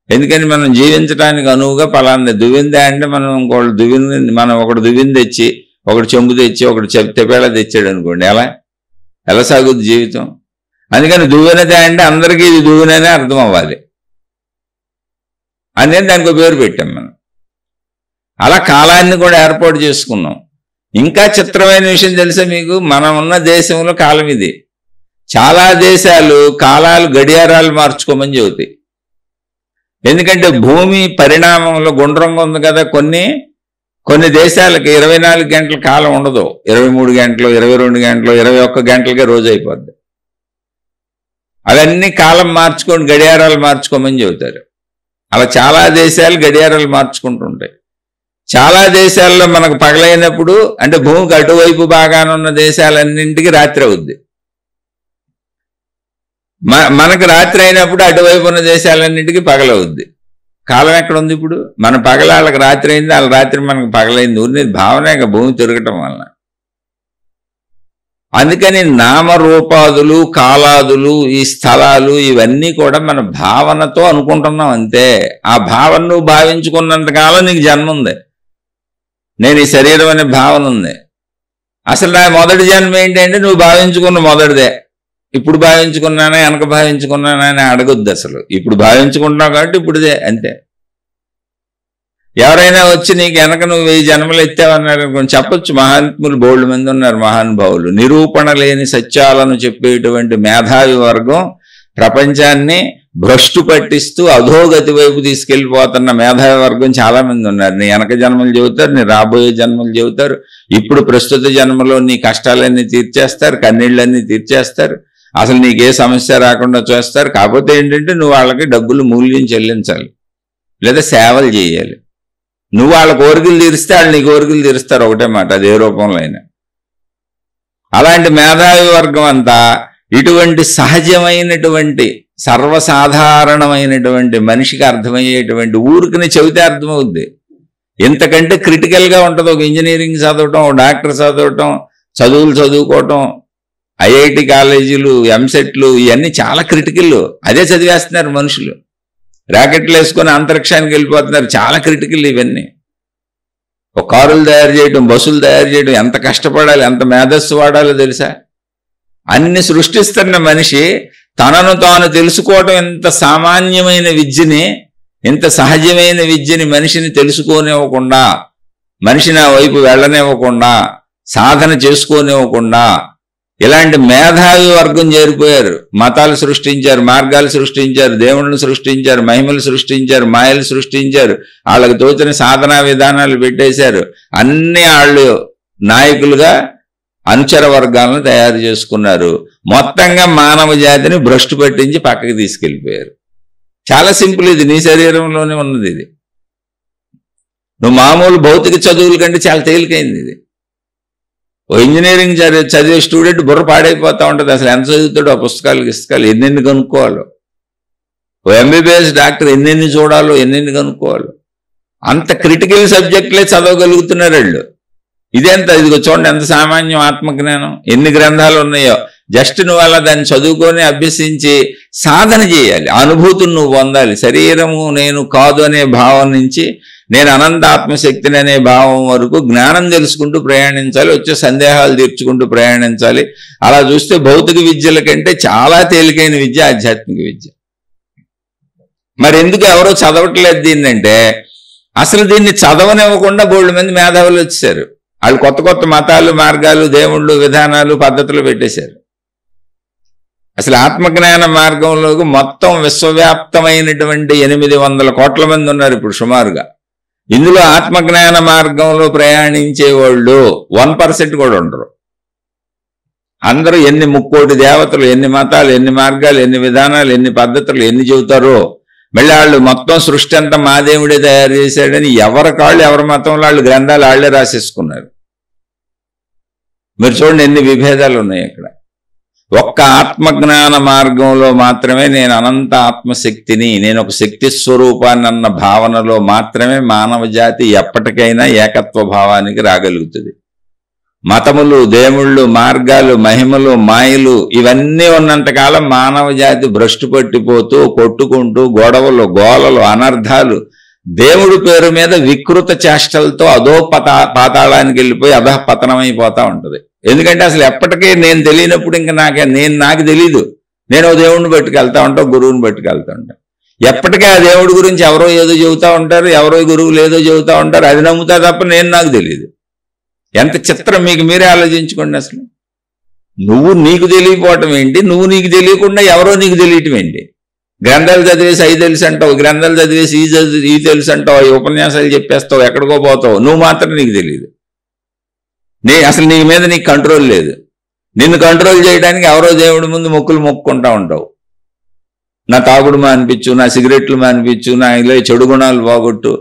ఎందుకని మనం జీవించడానికి అనువుగా పలాంది దువ్విందే అంటే మనం ఇంకోళ్ళు దువ్వింది, మనం ఒకటి దువ్వింది తెచ్చి, ఒకటి చెంబు తెచ్చి, ఒకటి తెప్పేళ తెచ్చాడు అనుకోండి, ఎలా సాగుద్ది జీవితం? అందుకని దువ్వెనదే అంటే అందరికీ ఇది దువ్వెననే అర్థం అవ్వాలి అనేది దానికి పేరు పెట్టాం మనం. అలా కాలాన్ని కూడా ఏర్పాటు చేసుకున్నాం. ఇంకా చిత్రమైన విషయం తెలుసా మీకు? మనం ఉన్న దేశంలో కాలం ఇది. చాలా దేశాలు కాలాలు, గడియారాలు మార్చుకోమని చెబుతాయి. ఎందుకంటే భూమి పరిణామంలో గుండ్రంగా ఉంది కదా. కొన్ని దేశాలకి 24 గంటల కాలం ఉండదు. 23 గంటలు, 22 గంటలు, 21 గంటలకే రోజు అయిపోద్ది. అవన్నీ కాలం మార్చుకొని గడియారాలు మార్చుకోమని చెబుతారు. అలా చాలా దేశాలు గడియారాలు మార్చుకుంటుంటాయి. చాలా దేశాల్లో మనకు పగలైనప్పుడు, అంటే భూమికి అటువైపు బాగానున్న దేశాలన్నింటికి రాత్రి అవుద్ది. మనకు రాత్రి అయినప్పుడు అటువైపు ఉన్న దేశాలన్నింటికి పగలవుద్ది. కాలం ఎక్కడ ఉంది ఇప్పుడు? మన పగల వాళ్ళకి రాత్రి అయింది, వాళ్ళ రాత్రి మనకు పగలైంది. ఊరిని భావనే భూమి తిరగటం వలన. అందుకని నామరూపాదులు, కాలాదులు, ఈ స్థలాలు ఇవన్నీ కూడా మన భావనతో అనుకుంటున్నాం అంతే. ఆ భావన నువ్వు భావించుకున్నంతకాలం నీకు జన్మ ఉంది. నేను ఈ శరీరం అనే భావన ఉంది. అసలు నా మొదటి జన్మ ఏంటంటే నువ్వు భావించుకున్న మొదటిదే. ఇప్పుడు భావించుకున్నానా, వెనక భావించుకున్నానా అని అడగొద్దు. అసలు ఇప్పుడు భావించుకుంటున్నావు కాబట్టి ఇప్పుడుదే అంతే. ఎవరైనా వచ్చి నీకు వెనక నువ్వు 1000 జన్మలు ఎత్తావన్నారు అనుకోండి, చెప్పొచ్చు. మహాత్ములు బోల్డ్ మంది ఉన్నారు, మహానుభావులు. నిరూపణ లేని సత్యాలను చెప్పేటువంటి మేధావి వర్గం ప్రపంచాన్ని భ్రష్టు పట్టిస్తూ అధోగతి వైపు తీసుకెళ్లిపోతున్న మేధావి వర్గం చాలా మంది ఉన్నారు. నీ వెనక జన్మలు చెబుతారు, నీ రాబోయే జన్మలు చెబుతారు, ఇప్పుడు ప్రస్తుత జన్మలో నీ కష్టాలన్నీ తీర్చేస్తారు, కన్నీళ్ళన్నీ తీర్చేస్తారు, అసలు నీకే సమస్య రాకుండా చేస్తారు. కాకపోతే ఏంటంటే నువ్వు వాళ్ళకి డబ్బులు మూల్యం చెల్లించాలి, లేదా సేవలు చేయాలి. నువ్వు వాళ్ళ కోరికలు తీరిస్తే వాళ్ళు నీ కోరికలు తీరుస్తారు. ఒకటే మాట, అది ఏ రూపంలో అయినా. అలాంటి మేధావి వర్గం అంతా ఇటువంటి సహజమైనటువంటి, సర్వసాధారణమైనటువంటి, మనిషికి అర్థమయ్యేటువంటి, ఊరికి చెబితే అర్థమవుద్ది. ఇంతకంటే క్రిటికల్గా ఉంటుంది. ఒక ఇంజనీరింగ్ చదవటం, ఒక డాక్టర్ చదవటం, చదువులు చదువుకోవటం, ఐఐటి కాలేజీలు, ఎంసెట్లు, ఇవన్నీ చాలా క్రిటికల్. అదే చదివేస్తున్నారు మనుషులు. రాకెట్లు వేసుకొని అంతరిక్షానికి వెళ్ళిపోతున్నారు. చాలా క్రిటికల్ ఇవన్నీ. ఒక కారులు తయారు చేయడం, బస్సులు తయారు చేయడం ఎంత కష్టపడాలి, ఎంత మేధస్సు వాడాలో తెలుసా? అన్ని సృష్టిస్తున్న మనిషి తనను తాను తెలుసుకోవటం ఎంత సామాన్యమైన విద్యని, ఎంత సహజమైన విద్యని మనిషిని తెలుసుకోనివ్వకుండా, మనిషిని ఆ వైపు వెళ్ళనివ్వకుండా, సాధన చేసుకోనివ్వకుండా ఇలాంటి మేధావి వర్గం చేరిపోయారు. మతాలు సృష్టించారు, మార్గాలు సృష్టించారు, దేవుళ్ళను సృష్టించారు, మహిమలు సృష్టించారు, మాయలు సృష్టించారు, వాళ్ళకి తోచిన సాధనా విధానాలు పెట్టేశారు. అన్ని వాళ్ళు నాయకులుగా అనుచర వర్గాలను తయారు చేసుకున్నారు. మొత్తంగా మానవ జాతిని భ్రష్టు పట్టించి పక్కకి తీసుకెళ్ళిపోయారు. చాలా సింపుల్, ఇది నీ శరీరంలోనే ఉన్నది. ఇది నువ్వు మామూలు భౌతిక చదువుల కంటే చాలా తేలికైంది. ఇది ఓ ఇంజనీరింగ్ చదివే స్టూడెంట్ బుర్ర పాడైపోతూ ఉంటుంది. అసలు ఎంత చదువుతాడో ఆ పుస్తకాలు ఎన్నెన్ని కనుక్కోవాలో. ఓ ఎంబీబీఎస్ డాక్టర్ ఎన్నెన్ని చూడాలో, ఎన్నెన్ని కనుక్కోవాలో. అంత క్రిటికల్ సబ్జెక్టులే చదవగలుగుతున్నారు వాళ్ళు. ఇదెంత, ఇదిగో చూడండి ఎంత సామాన్యం ఆత్మజ్ఞానం, ఎన్ని గ్రంథాలు ఉన్నాయో. జస్ట్ నువ్వు అలా దాన్ని చదువుకొని అభ్యసించి సాధన చేయాలి, అనుభూతిని నువ్వు పొందాలి. శరీరము నేను కాదు అనే భావం నుంచి నేను అనంత ఆత్మశక్తిని అనే భావం వరకు జ్ఞానం తెలుసుకుంటూ ప్రయాణించాలి, వచ్చే సందేహాలు తీర్చుకుంటూ ప్రయాణించాలి. అలా చూస్తే భౌతిక విద్యల కంటే చాలా తేలికైన విద్య ఆధ్యాత్మిక విద్య. మరి ఎందుకు ఎవరో చదవట్లేదు దీన్నంటే, అసలు దీన్ని చదవనివ్వకుండా బోల్డ్ మంది మేధావులు వచ్చేసారు. వాళ్ళు కొత్త కొత్త మతాలు, మార్గాలు, దేవుళ్ళు, విధానాలు, పద్ధతులు పెట్టేశారు. అసలు ఆత్మజ్ఞాన మార్గంలోకి మొత్తం విశ్వవ్యాప్తమైనటువంటి 800 కోట్ల మంది ఉన్నారు ఇప్పుడు సుమారుగా. ఇందులో ఆత్మజ్ఞాన మార్గంలో ప్రయాణించే వాళ్ళు 1% కూడా ఉండరు. అందరూ ఎన్ని ముక్కోటి దేవతలు, ఎన్ని మతాలు, ఎన్ని మార్గాలు, ఎన్ని విధానాలు, ఎన్ని పద్ధతులు, ఎన్ని చెబుతారో. మళ్ళీ వాళ్ళు మొత్తం సృష్టి అంతా మా దేవుడే తయారు చేశాడని ఎవరి కాళ్ళు, ఎవరి మతంలో వాళ్ళు గ్రంథాలు వాళ్ళే రాసేసుకున్నారు. మీరు చూడండి ఎన్ని విభేదాలు ఉన్నాయి ఇక్కడ. ఒక్క ఆత్మజ్ఞాన మార్గంలో మాత్రమే నేను అనంత ఆత్మశక్తిని, నేను ఒక శక్తి స్వరూపాన్ని అన్న భావనలో మాత్రమే మానవ జాతి ఎప్పటికైనా ఏకత్వ భావానికి రాగలుగుతుంది. మతములు, దేవుళ్ళు, మార్గాలు, మహిమలు, మాయలు ఇవన్నీ ఉన్నంతకాలం మానవ జాతి భ్రష్టు పట్టిపోతూ, కొట్టుకుంటూ, గొడవలు, గోలలు, అనర్థాలు, దేవుడి పేరు మీద వికృత చేష్టలతో అదో పాతాళానికి వెళ్ళిపోయి అధఃపతనమైపోతా ఉంటుంది. ఎందుకంటే అసలు ఎప్పటికీ నేను తెలియనప్పుడు ఇంకా నాకు తెలీదు. నేను దేవుడిని పట్టుకెళ్తా ఉంటా, గురువుని పట్టుకెళ్తా ఉంటా. ఎప్పటికీ ఆ దేవుడి గురించి ఎవరో ఏదో చెబుతూ ఉంటారు, ఎవరో గురువులు ఏదో చెబుతూ ఉంటారు, అది నమ్ముతా తప్ప నాకు తెలియదు. ఎంత చిత్రం, మీకు మీరే ఆలోచించుకోండి. అసలు నువ్వు నీకు తెలియకపోవటం ఏంటి, నువ్వు నీకు తెలియకుండా ఎవరో నీకు తెలియటం ఏంటి? గ్రంథాలు చదివేసి అవి తెలుసు అంటావు, గ్రంథాలు చదివేసి ఈ తెలుసు అంటావు, ఈ ఉపన్యాసాలు చెప్పేస్తావు, ఎక్కడికో పోతావు. నువ్వు మాత్రం నీకు తెలియదు. అసలు నీ మీద నీకు కంట్రోల్ లేదు. నిన్ను కంట్రోల్ చేయడానికి ఎవరో దేవుడి ముందు మొక్కులు మొక్కుంటా ఉంటావు. నా తాగుడు మానిపించు, నా సిగరెట్లు మానిపించు, నా ఇలా చెడు గుణాలు పోగొట్టు.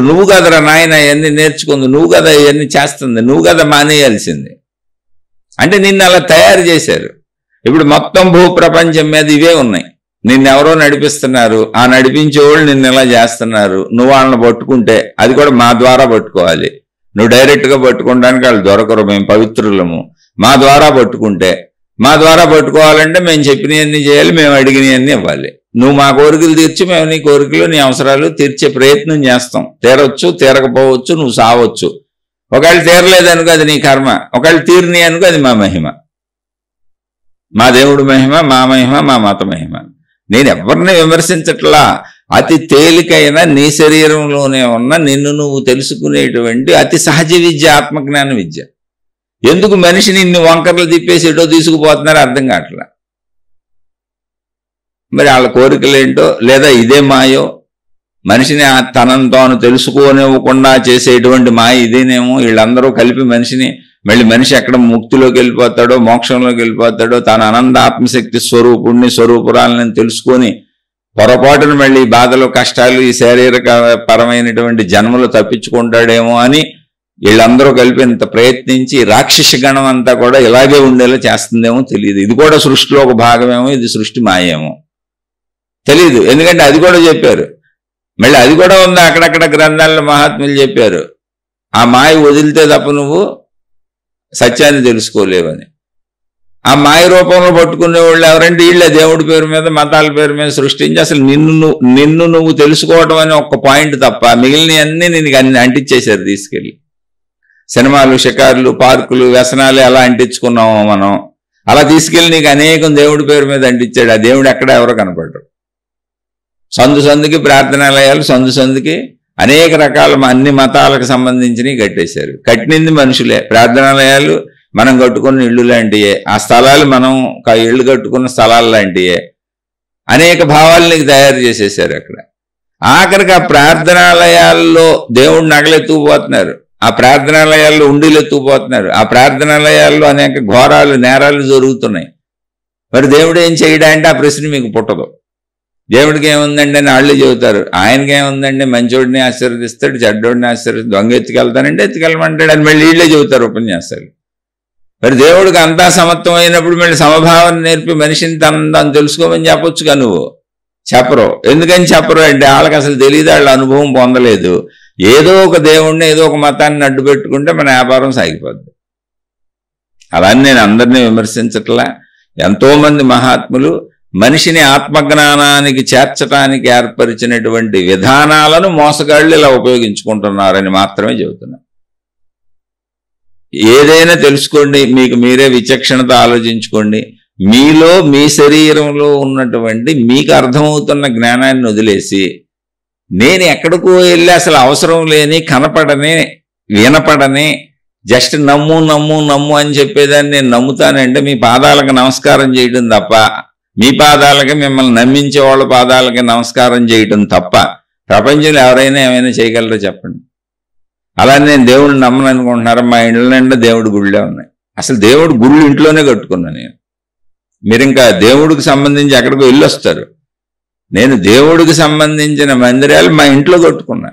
నువ్వు కదరా నాయన ఇవన్నీ నేర్చుకుంది, నువ్వు కదా ఇవన్నీ చేస్తుంది, నువ్వు కదా మానేయాల్సింది. అంటే నిన్ను అలా తయారు చేశారు. ఇప్పుడు మొత్తం భూప్రపంచం మీద ఇవే ఉన్నాయి. నిన్నెవరో నడిపిస్తున్నారు, ఆ నడిపించే వాళ్ళు నిన్ను ఇలా చేస్తున్నారు. నువ్వు వాళ్ళని పట్టుకుంటే అది కూడా మా ద్వారా పట్టుకోవాలి. నువ్వు డైరెక్ట్గా పట్టుకోవడానికి వాళ్ళు దొరకరు, మేము పవిత్రులము. మా ద్వారా పట్టుకోవాలంటే మేము చెప్పినవన్నీ చేయాలి, మేము అడిగినవన్నీ ఇవ్వాలి. నువ్వు మా కోరికలు తీర్చి మేము నీ కోరికలు, నీ అవసరాలు తీర్చే ప్రయత్నం చేస్తాం. తీరవచ్చు, తీరకపోవచ్చు, నువ్వు సావచ్చు. ఒకవేళ తీరలేదనుకో అది నీ కర్మ, ఒకవేళ తీరిని అనుకో అది మా మహిమ, మా దేవుడు మహిమ, మా మహిమ, మా మత మహిమ. నేను ఎవరిని విమర్శించట్లా. అతి తేలికైన నీ శరీరంలోనే ఉన్న నిన్ను నువ్వు తెలుసుకునేటువంటి అతి సహజ విద్య ఆత్మజ్ఞాన విద్య. ఎందుకు మనిషిని ఇన్ని వంకర్లు తిప్పేసి ఎటో తీసుకుపోతున్నారో అర్థం కావట్లా. మరి వాళ్ళ కోరికలేంటో, లేదా ఇదే మాయో, మనిషిని తనను తాను తెలుసుకోనివ్వకుండా చేసేటువంటి మాయ ఇదేనేమో. వీళ్ళందరూ కలిపి మనిషిని, మళ్ళీ మనిషి ఎక్కడ ముక్తిలోకి వెళ్ళిపోతాడో, మోక్షంలోకి వెళ్ళిపోతాడో, తాను అనంత ఆత్మశక్తి స్వరూపుణ్ణి, స్వరూపురాలని తెలుసుకొని పొరపాటును మళ్ళీ బాధలు, కష్టాలు, ఈ శారీరక పరమైనటువంటి జన్మలు తప్పించుకుంటాడేమో అని వీళ్ళందరూ కలిపి ఇంత ప్రయత్నించి రాక్షస గణం అంతా కూడా ఇలాగే ఉండేలా చేస్తుందేమో తెలియదు. ఇది కూడా సృష్టిలో ఒక భాగమేమో, ఇది సృష్టి మాయేమో తెలీదు. ఎందుకంటే అది కూడా చెప్పారు, మళ్ళీ అది కూడా ఉంది అక్కడక్కడ గ్రంథాల్లో మహాత్ములు చెప్పారు. ఆ మాయ వదిలితే తప్ప నువ్వు సత్యాన్ని తెలుసుకోలేవని. ఆ మాయ రూపంలో పట్టుకునే వాళ్ళు ఎవరంటే వీళ్ళే దేవుడి పేరు మీద, మతాల పేరు మీద సృష్టించి అసలు నిన్ను నువ్వు తెలుసుకోవడం అని ఒక్క పాయింట్ తప్ప మిగిలినవన్నీ నేను అంటించేశారు తీసుకెళ్ళి. సినిమాలు, షికారులు, పార్కులు, వ్యసనాలు ఎలా అంటించుకున్నామో మనం, అలా తీసుకెళ్ళి నీకు అనేకం దేవుడి పేరు మీద అంటించాడు. ఆ దేవుడు ఎక్కడ ఎవరో కనపడరు. సందుకి ప్రార్థనాలయాలు, సందుకి అనేక రకాల అన్ని మతాలకు సంబంధించినవి కట్టేశారు. కట్టింది మనుషులే. ప్రార్థనాలయాలు మనం కట్టుకున్న ఇళ్ళు లాంటివే, ఆ స్థలాలు మనం ఇళ్ళు కట్టుకున్న స్థలాలు లాంటివే. అనేక భావాలని తయారు చేసేసారు అక్కడ. ఆఖరికి ఆ ప్రార్థనాలయాల్లో దేవుడిని నగలెత్తుకుపోతున్నారు, ఆ ప్రార్థనాలయాల్లో ఉండీలు ఎత్తుకుపోతున్నారు, ఆ ప్రార్థనాలయాల్లో అనేక ఘోరాలు, నేరాలు జరుగుతున్నాయి. మరి దేవుడు ఏం చేయడా అంటే ఆ ప్రశ్న మీకు పుట్టదు. దేవుడికి ఏముందండి అని వాళ్ళే చెబుతారు. ఆయనకి ఏముందండి, మంచోడిని ఆశీర్వదిస్తాడు, చెడ్డోడిని ఆశీర్వదిస్తాడు, దొంగ ఎత్తుకెళ్తానంటే ఎత్తుకెళ్ళమంటాడు అని మళ్ళీ వీళ్ళే చెబుతారు ఉపన్యాసాలు. మరి దేవుడికి అంతా సమత్వం అయినప్పుడు మళ్ళీ సమభావం నేర్పి మనిషిని తను తెలుసుకోమని చెప్పొచ్చుగా. నువ్వు చెప్పరు. ఎందుకని చెప్పరు అంటే వాళ్ళకి అసలు తెలియదు, వాళ్ళ అనుభవం పొందలేదు. ఏదో ఒక దేవుణ్ణి ఏదో ఒక మతాన్ని అడ్డు పెట్టుకుంటే మన వ్యాపారం సాగిపోద్ది. అలానే నేను అందరినీ విమర్శించట్లా. ఎంతోమంది మహాత్ములు మనిషిని ఆత్మజ్ఞానానికి చేర్చడానికి ఏర్పరిచినటువంటి విధానాలను మోసగాళ్ళు ఇలా ఉపయోగించుకుంటున్నారని మాత్రమే చెబుతున్నా. ఏదైనా తెలుసుకోండి, మీకు మీరే విచక్షణతో ఆలోచించుకోండి. మీలో మీ శరీరంలో ఉన్నటువంటి మీకు అర్థమవుతున్న జ్ఞానాన్ని వదిలేసి నేను ఎక్కడికో వెళ్ళి అసలు అవసరం లేని కనపడనే వినపడనే జస్ట్ నమ్ము నమ్ము నమ్ము అని చెప్పేదాన్ని నేను నమ్ముతానంటే మీ పాదాలకు నమస్కారం చేయడం తప్ప, మీ పాదాలకి మిమ్మల్ని నమ్మించే వాళ్ళ పాదాలకి నమస్కారం చేయడం తప్ప ప్రపంచంలో ఎవరైనా ఏమైనా చేయగలరో చెప్పండి. అలా నేను దేవుడిని నమ్మను అనుకుంటున్నారా? మా ఇంట్లో నిండా దేవుడి గుళ్ళే ఉన్నాయి. అసలు దేవుడి గుళ్ళు ఇంట్లోనే కట్టుకున్నా నేను. మీరు ఇంకా దేవుడికి సంబంధించి ఎక్కడికో వెళ్ళి వస్తారు. నేను దేవుడికి సంబంధించిన మందిరాలు మా ఇంట్లో కట్టుకున్నా,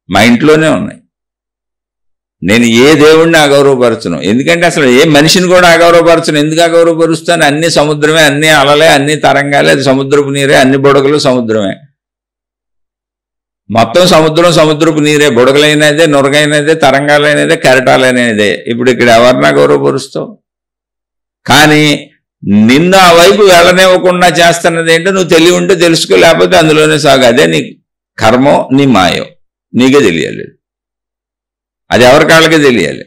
మా ఇంట్లోనే ఉన్నాయి. నేను ఏ దేవుడిని అగౌరవపరచను. ఎందుకంటే అసలు ఏ మనిషిని కూడా అగౌరవపరచను. ఎందుకు అగౌరవపరుస్తాను? అన్ని సముద్రమే, అన్ని అలలే, అన్ని తరంగాలే, అది సముద్రపు నీరే, అన్ని బుడగలు సముద్రమే. మొత్తం సముద్రం సముద్రపు నీరే. బుడగలైనదే, నురగైనదే, తరంగాలైనదే, కెరటాలైనదే. ఇప్పుడు ఇక్కడ ఎవరిని అగౌరవపరుస్తావు? కానీ నిన్ను ఆ వైపు వెళ్ళనివ్వకుండా చేస్తున్నది ఏంటో నువ్వు తెలివి ఉంటే తెలుసుకో, లేకపోతే అందులోనే సాగు. అదే నీ కర్మో నీ మాయో నీకే తెలియాలి. అది ఎవరి కాళ్ళకే తెలియాలి.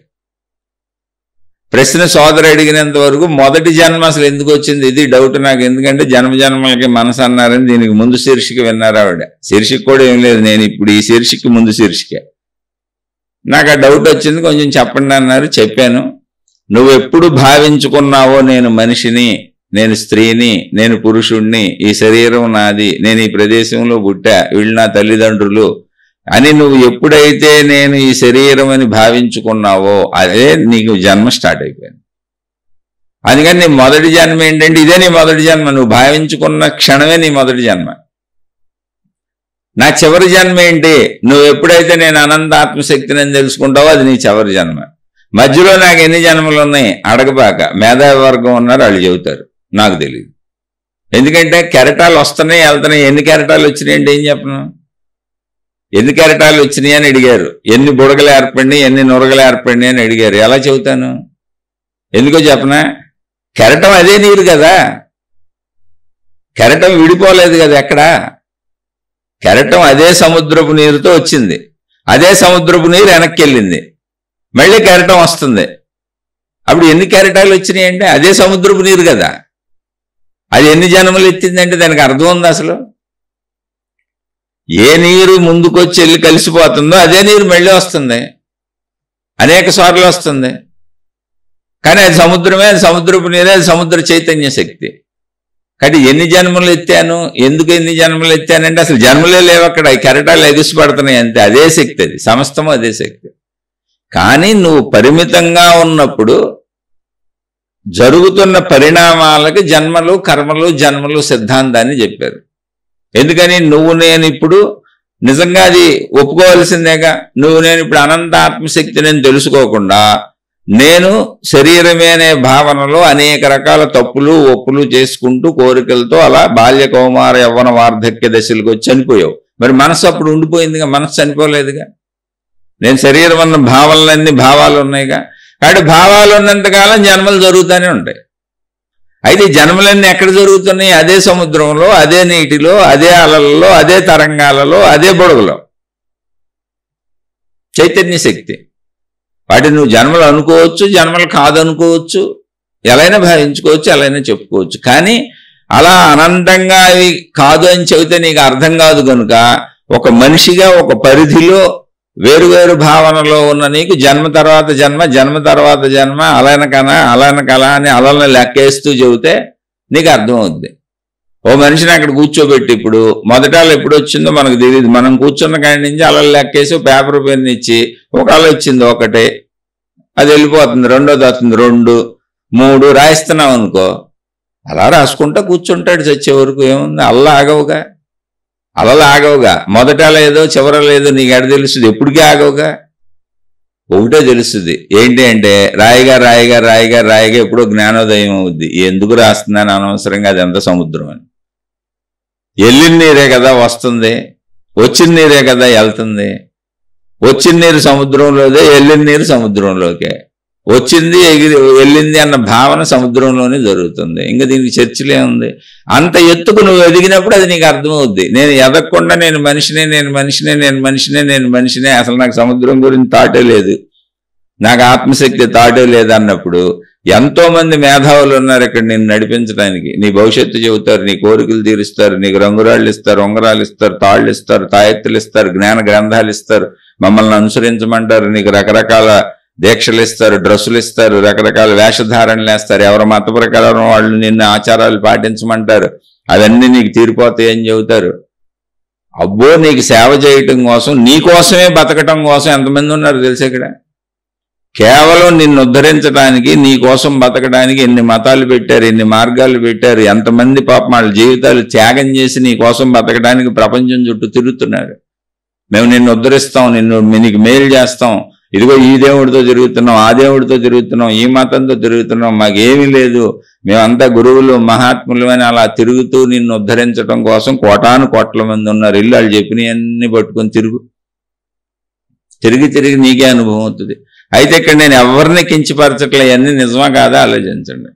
ప్రశ్న సోదరు అడిగినంత వరకు మొదటి జన్మ అసలు ఎందుకు వచ్చింది ఇది డౌట్ నాకు. ఎందుకంటే జన్మజన్మలకి మనసు అన్నారని దీనికి ముందు శీర్షిక విన్నారు ఆవిడ. శీర్షిక కూడా ఏం లేదు, నేను ఇప్పుడు ఈ శీర్షిక ముందు శీర్షిక. నాకు ఆ డౌట్ వచ్చింది, కొంచెం చెప్పండి అన్నారు, చెప్పాను. నువ్వెప్పుడు భావించుకున్నావో నేను మనిషిని, నేను స్త్రీని, నేను పురుషుణ్ణి, ఈ శరీరం నాది, నేను ఈ ప్రదేశంలో పుట్టా, వీళ్ళు నా తల్లిదండ్రులు అని నువ్వు ఎప్పుడైతే నేను ఈ శరీరం అని భావించుకున్నావో అదే నీకు జన్మ స్టార్ట్ అయిపోయింది. అందుకని నీ మొదటి జన్మ ఏంటంటే ఇదే నీ మొదటి జన్మ. నువ్వు భావించుకున్న క్షణమే నీ మొదటి జన్మ. నా చివరి జన్మ ఏంటి? నువ్వు ఎప్పుడైతే నేను అనంత ఆత్మశక్తిని అని తెలుసుకుంటావో అది నీ చివరి జన్మ. మధ్యలో నాకు ఎన్ని జన్మలు ఉన్నాయి అడగబాక. మేధావి వర్గం ఉన్నారు, వాళ్ళు చెబుతారు, నాకు తెలియదు. ఎందుకంటే కెరటాలు వస్తున్నాయి వెళ్తున్నాయి. ఎన్ని కెరటాలు వచ్చినాయి అంటే ఏం చెప్పను? ఎన్ని కెరటాలు వచ్చినాయి అని అడిగారు. ఎన్ని బుడగలు ఏర్పడినాయి, ఎన్ని నురగలు ఏర్పడినాయి అని అడిగారు. ఎలా చెబుతాను? ఎందుకో చెప్పనా? కెరటం అదే నీరు కదా, కెరటం విడిపోలేదు కదా ఎక్కడ. కెరటం అదే సముద్రపు నీరుతో వచ్చింది, అదే సముద్రపు నీరు వెనక్కి వెళ్ళింది, మళ్ళీ కెరటం వస్తుంది. అప్పుడు ఎన్ని కెరటాలు వచ్చినాయి అంటే అదే సముద్రపు నీరు కదా. అది ఎన్ని జన్మలు ఎత్తిందంటే దానికి అర్థం ఉంది అసలు? ఏ నీరు ముందుకొచ్చి వెళ్ళి కలిసిపోతుందో అదే నీరు మళ్ళీ వస్తుంది, అనేక సార్లు వస్తుంది. కానీ అది సముద్రమే, అది సముద్రపు నీరే, అది సముద్ర చైతన్య శక్తి. కాబట్టి ఎన్ని జన్మలు ఎత్తాను, ఎందుకు ఎన్ని జన్మలు ఎత్తానంటే అసలు జన్మలే లేవు అక్కడ. ఈ కెరటాలు ఎగుసిపడుతున్నాయి అంతే. అదే శక్తి, అది సమస్తము అదే శక్తి. కానీ నువ్వు పరిమితంగా ఉన్నప్పుడు జరుగుతున్న పరిణామాలకి జన్మలు కర్మలు జన్మలు సిద్ధాంతాన్ని చెప్పారు. ఎందుకని నువ్వు నేను ఇప్పుడు నిజంగా అది ఒప్పుకోవాల్సిందేగా. నువ్వు నేను ఇప్పుడు అనంత ఆత్మశక్తి నేను తెలుసుకోకుండా నేను శరీరమే అనే భావనలో అనేక రకాల తప్పులు ఒప్పులు చేసుకుంటూ కోరికలతో అలా బాల్య కౌమార యవ్వన వార్ధక్య దశలకు వచ్చి చనిపోయావు. మరి మనసు అప్పుడు ఉండిపోయిందిగా, మనసు చనిపోలేదుగా. నేను శరీరం అన్న భావనలన్నీ భావాలు ఉన్నాయిగా. కాబట్టి భావాలు ఉన్నంతకాలం జన్మలు జరుగుతూనే ఉంటాయి. అయితే జన్మలన్నీ ఎక్కడ జరుగుతున్నాయి? అదే సముద్రంలో, అదే నీటిలో, అదే అలలలో, అదే తరంగాలలో, అదే బుడగలో. చైతన్య శక్తి. వాటిని నువ్వు జన్మలు అనుకోవచ్చు, జన్మలు కాదనుకోవచ్చు, ఎలాగైనా భావించుకోవచ్చు, ఎలాగైనా చెప్పుకోవచ్చు. కానీ అలా అనంతంగా అవి కాదు అని చెబితే నీకు అర్థం కాదు కనుక ఒక మనిషిగా ఒక పరిధిలో వేరువేరు భావనలో ఉన్న నీకు జన్మ తర్వాత జన్మ, జన్మ తర్వాత జన్మ, అలాన కళ అని అలలను లెక్కేస్తూ చెబితే నీకు అర్థమవుద్ది. ఓ మనిషిని అక్కడ కూర్చోబెట్టి ఇప్పుడు మొదటాలు ఎప్పుడు వచ్చిందో మనకు తెలియదు. మనం కూర్చున్న కాడి నుంచి అలలు లెక్కేసి పేపర్ పెన్ ఇచ్చి ఒక అల వచ్చింది ఒకటే, అది వెళ్ళిపోతుంది, రెండోది వస్తుంది 2, 3 రాయిస్తున్నావు అనుకో, అలా రాసుకుంటా కూర్చుంటాడు చచ్చే వరకు. ఏముంది, అలలు ఆగవుగా. మొదట లేదో చివర లేదో నీకు ఎడ తెలుస్తుంది, ఎప్పటికీ ఆగవుగా. ఒకటే తెలుస్తుంది, ఏంటి అంటే రాయిగా ఎప్పుడో జ్ఞానోదయం అవుద్ది. ఎందుకు రాస్తున్నాను అనవసరంగా, అది ఎంత సముద్రం అని. వెళ్ళిన నీరే కదా వస్తుంది, వచ్చిన నీరే కదా వెళ్తుంది. వచ్చిన నీరు సముద్రంలోదే, వెళ్ళిన నీరు సముద్రంలోకే. వచ్చింది వెళ్ళింది అన్న భావన సముద్రంలోనే జరుగుతుంది. ఇంకా దీనికి చర్చలే ఉంది. అంత ఎత్తుకు నువ్వు ఎదిగినప్పుడు అది నీకు అర్థమవుద్ది. నేను ఎదగకుండా నేను మనిషినే, అసలు నాకు సముద్రం గురించి తాటే లేదు, నాకు ఆత్మశక్తి తాటే లేదు అన్నప్పుడు ఎంతో మంది మేధావులు ఉన్నారు ఇక్కడ నేను నడిపించడానికి. నీ భవిష్యత్తు చెబుతారు, నీ కోరికలు తీరుస్తారు, నీకు రంగురాళ్ళు ఇస్తారు, ఉంగరాలు ఇస్తారు, తాళ్ళు ఇస్తారు, తాయెత్తులు ఇస్తారు, జ్ఞాన గ్రంథాలు ఇస్తారు, మమ్మల్ని అనుసరించమంటారు, నీకు రకరకాల దీక్షలు ఇస్తారు, డ్రెస్సులు ఇస్తారు, రకరకాల వేషధారణలు వేస్తారు, ఎవరి మత ప్రకారం వాళ్ళు నిన్ను ఆచారాలు పాటించమంటారు, అవన్నీ నీకు తీరిపోతాయి అని చెబుతారు. అబ్బో, నీకు సేవ చేయటం కోసం, నీ కోసమే బతకటం కోసం ఎంతమంది ఉన్నారు తెలుసు ఇక్కడ. కేవలం నిన్ను ఉద్ధరించడానికి, నీ కోసం బతకడానికి ఎన్ని మతాలు పెట్టారు, ఎన్ని మార్గాలు పెట్టారు, ఎంతమంది పాపం వాళ్ళ జీవితాలు త్యాగం చేసి నీ కోసం బతకడానికి ప్రపంచం చుట్టూ తిరుగుతున్నారు. మేము నిన్ను ఉద్ధరిస్తాం, నీకు మేలు చేస్తాం, ఇదిగో ఈ దేవుడితో తిరుగుతున్నాం, ఆ దేవుడితో తిరుగుతున్నాం, ఈ మతంతో తిరుగుతున్నాం, మాకేమీ లేదు, మేమంతా గురువులు మహాత్ములు అని అలా తిరుగుతూ నిన్ను ఉద్ధరించడం కోసం కోట్ల మంది ఉన్నారు. ఇల్లు వాళ్ళు చెప్పినవన్నీ పట్టుకొని తిరిగి నీకే అనుభవం అవుతుంది. అయితే ఇక్కడ నేను ఎవరిని కించపరచట్లే, అన్నీ నిజమా కాదా ఆలోచించండి.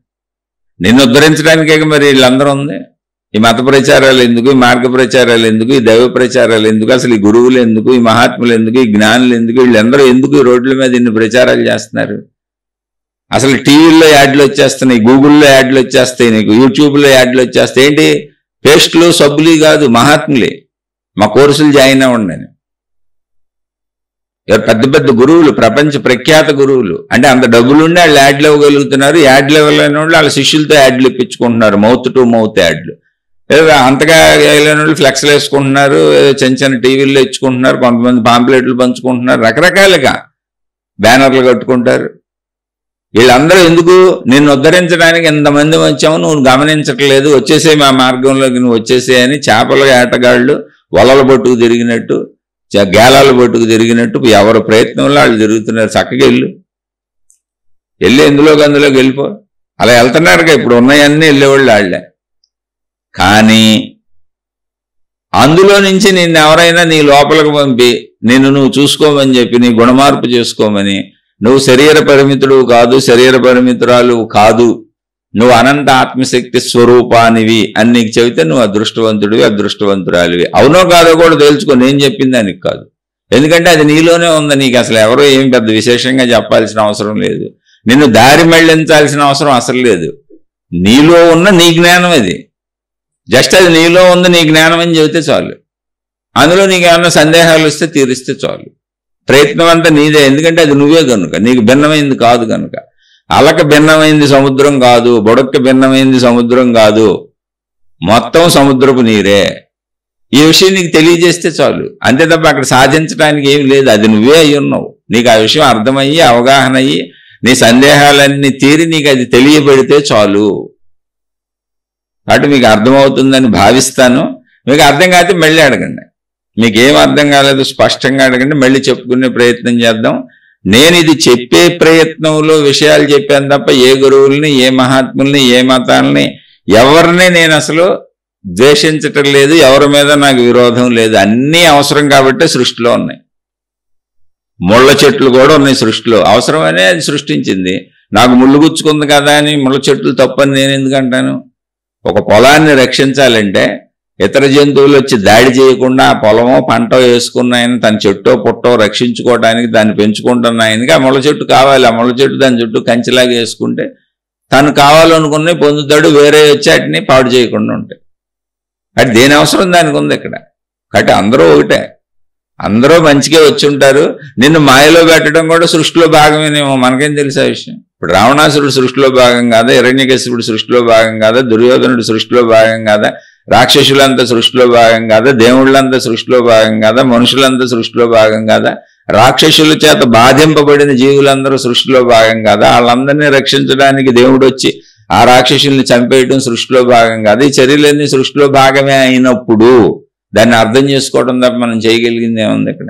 నిన్ను ఉద్ధరించడానికే మరి వీళ్ళందరూ ఉంది. ఈ మత ప్రచారాలు ఎందుకు, ఈ మార్గ ప్రచారాలు ఎందుకు, ఈ దైవ ప్రచారాలు ఎందుకు, అసలు ఈ గురువులు ఎందుకు, ఈ మహాత్ములు ఎందుకు, ఈ జ్ఞానులు ఎందుకు, వీళ్ళందరూ ఎందుకు ఈ రోడ్ల మీద ఇన్ని ప్రచారాలు చేస్తున్నారు? అసలు టీవీల్లో యాడ్లు వచ్చేస్తున్నాయి, గూగుల్లో యాడ్లు వచ్చేస్తాయి, నీకు యూట్యూబ్లో యాడ్లు వచ్చేస్తాయి. ఏంటి, పేస్టులు సబ్బులు కాదు, మహాత్ములే. మా కోర్సులు జాయిన్ అవ్వండి. పెద్ద పెద్ద గురువులు, ప్రపంచ ప్రఖ్యాత గురువులు. అంటే అంత డబ్బులుండి వాళ్ళు యాడ్లు ఇవ్వగలుగుతున్నారు. యాడ్లు ఇవ్వలేని వాళ్ళు వాళ్ళ శిష్యులతో యాడ్లు ఇప్పించుకుంటున్నారు, మౌత్ టు మౌత్ యాడ్లు. అంతగా వెళ్ళిన వాళ్ళు ఫ్లెక్స్లు వేసుకుంటున్నారు, చిన్న టీవీల్లో ఇచ్చుకుంటున్నారు, కొంతమంది పాంప్లెట్లు పంచుకుంటున్నారు, రకరకాలుగా బ్యానర్లు కట్టుకుంటారు. వీళ్ళందరూ ఎందుకు, నిన్ను ఉద్ధరించడానికి ఎంతమంది వచ్చామో నువ్వు గమనించట్లేదు, వచ్చేసే మా మార్గంలోకి నువ్వు వచ్చేసే అని చేపల వేటగాళ్ళు వలల పట్టుకు తిరిగినట్టు, గేలాలు పట్టుకు తిరిగినట్టు ఎవరి ప్రయత్నంలో వాళ్ళు తిరుగుతున్నారు. చక్కగా వెళ్ళి ఎందులోకి అందులోకి వెళ్ళిపో. అలా వెళ్తున్నారుగా, ఇప్పుడు ఉన్నాయన్నీ వెళ్ళేవాళ్ళు వాళ్ళే. కానీ అందులో నుంచి నిన్ను ఎవరైనా నీ లోపలికి పంపి నువ్వు చూసుకోమని చెప్పి, నీ గుణమార్పు చేసుకోమని, నువ్వు శరీర పరిమితుడు కాదు, శరీర పరిమితురాలు కాదు, నువ్వు అనంత ఆత్మశక్తి స్వరూపానివి అని నీకు చెబితే నువ్వు అదృష్టవంతుడివి, అదృష్టవంతురాలివి. అవునో కాదో కూడా తెలుసుకో, నేను చెప్పింది దానికి కాదు. ఎందుకంటే అది నీలోనే ఉంది. నీకు అసలు ఎవరో ఏం పెద్ద విశేషంగా చెప్పాల్సిన అవసరం లేదు, నిన్ను దారి మళ్లించాల్సిన అవసరం అసలు లేదు. నీలో ఉన్న నీ జ్ఞానం అది, జస్ట్ అది నీలో ఉంది నీ జ్ఞానం అని చెబితే చాలు. అందులో నీకు ఏమన్నా సందేహాలు వస్తే తీరిస్తే చాలు. ప్రయత్నం అంతా నీదే, ఎందుకంటే అది నువ్వే కనుక, నీకు భిన్నమైంది కాదు కనుక. అలక భిన్నమైంది సముద్రం కాదు, బుడక్క భిన్నమైంది సముద్రం కాదు, మొత్తం సముద్రపు నీరే. ఈ విషయం నీకు తెలియజేస్తే చాలు, అంతే తప్ప అక్కడ సాధించడానికి ఏమి లేదు. అది నువ్వే అయి ఉన్నావు. నీకు ఆ విషయం అర్థమయ్యి, అవగాహన అయ్యి, నీ సందేహాలన్నీ తీరి నీకు అది తెలియబడితే చాలు. కాబట్టి మీకు అర్థమవుతుందని భావిస్తాను. మీకు అర్థం కాకపోతే మళ్ళీ అడగండి. మీకేం అర్థం కాలేదు స్పష్టంగా అడగండి, మళ్ళీ చెప్పుకునే ప్రయత్నం చేద్దాం. నేను ఇది చెప్పే ప్రయత్నంలో విషయాలు చెప్పాను తప్ప ఏ గురువుల్ని, ఏ మహాత్ముల్ని, ఏ మతాలని, ఎవరిని నేను అసలు ద్వేషించటం లేదు, ఎవరి మీద నాకు విరోధం లేదు. అన్నీ అవసరం కాబట్టే సృష్టిలో ఉన్నాయి. ముళ్ళ చెట్లు కూడా ఉన్నాయి సృష్టిలో, అవసరమనే అది సృష్టించింది. నాకు ముళ్ళు గుచ్చుకుంది కదా అని ముళ్ళ చెట్లు తప్పని నేను ఎందుకంటాను? ఒక పొలాన్ని రక్షించాలంటే ఇతర జంతువులు వచ్చి దాడి చేయకుండా ఆ పొలమో పంట వేసుకున్నాయని తన చెట్టో పుట్టో రక్షించుకోవడానికి దాన్ని పెంచుకుంటున్నాయనికి ఆ ముళ్ళ చెట్టు కావాలి. ఆ ముళ్ళ చెట్టు దాని చుట్టూ కంచిలాగా వేసుకుంటే తను కావాలనుకుని పొందుతాడు, వేరే వచ్చి వాటిని పాడు చేయకుండా ఉంటాయి. అది దేని అవసరం దానికి ఉంది ఇక్కడ. కాబట్టి అందరూ ఒకటే, అందరూ మంచిగా వచ్చి ఉంటారు. నిన్ను మాయలో పెట్టడం కూడా సృష్టిలో భాగమేనేమో, మనకేం తెలుసా విషయం. ఇప్పుడు రావణాసురుడు సృష్టిలో భాగం కాదా, హిరణ్యకశిపుడు సృష్టిలో భాగం కాదా, దుర్యోధనుడు సృష్టిలో భాగం కాదా, రాక్షసులంతా సృష్టిలో భాగం కాదా, దేవుళ్ళంతా సృష్టిలో భాగం కాదా, మనుషులంతా సృష్టిలో భాగం కాదా, రాక్షసుల చేత బాధింపబడిన జీవులందరూ సృష్టిలో భాగం కాదా? వాళ్ళందరినీ రక్షించడానికి దేవుడు వచ్చి ఆ రాక్షసుల్ని చంపేయడం సృష్టిలో భాగం కాదు. ఈ చర్యలన్నీ సృష్టిలో భాగమే అయినప్పుడు దాన్ని అర్థం చేసుకోవడం తప్ప మనం చేయగలిగింది ఏముంది ఇక్కడ?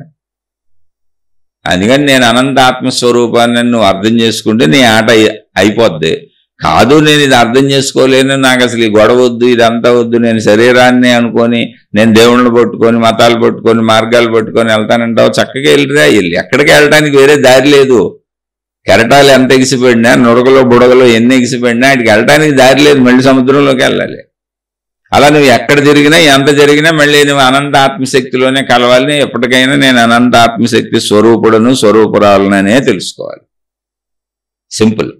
అందుకని నేను అనంత ఆత్మస్వరూపాన్ని నువ్వు అర్థం చేసుకుంటే నీ ఆట అయిపోద్ది. కాదు నేను ఇది అర్థం చేసుకోలేను, నాకు అసలు ఈ గొడవ వద్దు, ఇదంతా వద్దు, నేను శరీరాన్ని అనుకొని నేను దేవుళ్ళని పట్టుకొని మతాలు పట్టుకొని మార్గాలు పట్టుకొని వెళ్తానంటావు. చక్కగా వెళ్ళిరా, వెళ్ళి ఎక్కడికి వెళ్ళడానికి వేరే దారి లేదు. కెరటాలు ఎంత ఎగిసిపడినా, నుడగలో బుడగలో ఎన్ని ఎగిసిపడినా వాటికి వెళ్ళడానికి దారి లేదు, మళ్ళీ సముద్రంలోకి వెళ్ళాలి. అలా నువ్వు ఎక్కడ జరిగినా ఎంత జరిగినా మళ్ళీ నువ్వు అనంత ఆత్మశక్తిలోనే కలవాలి. ఎప్పటికైనా నేను అనంత ఆత్మశక్తి స్వరూపుడును స్వరూపురాలనే తెలుసుకోవాలి. సింపుల్.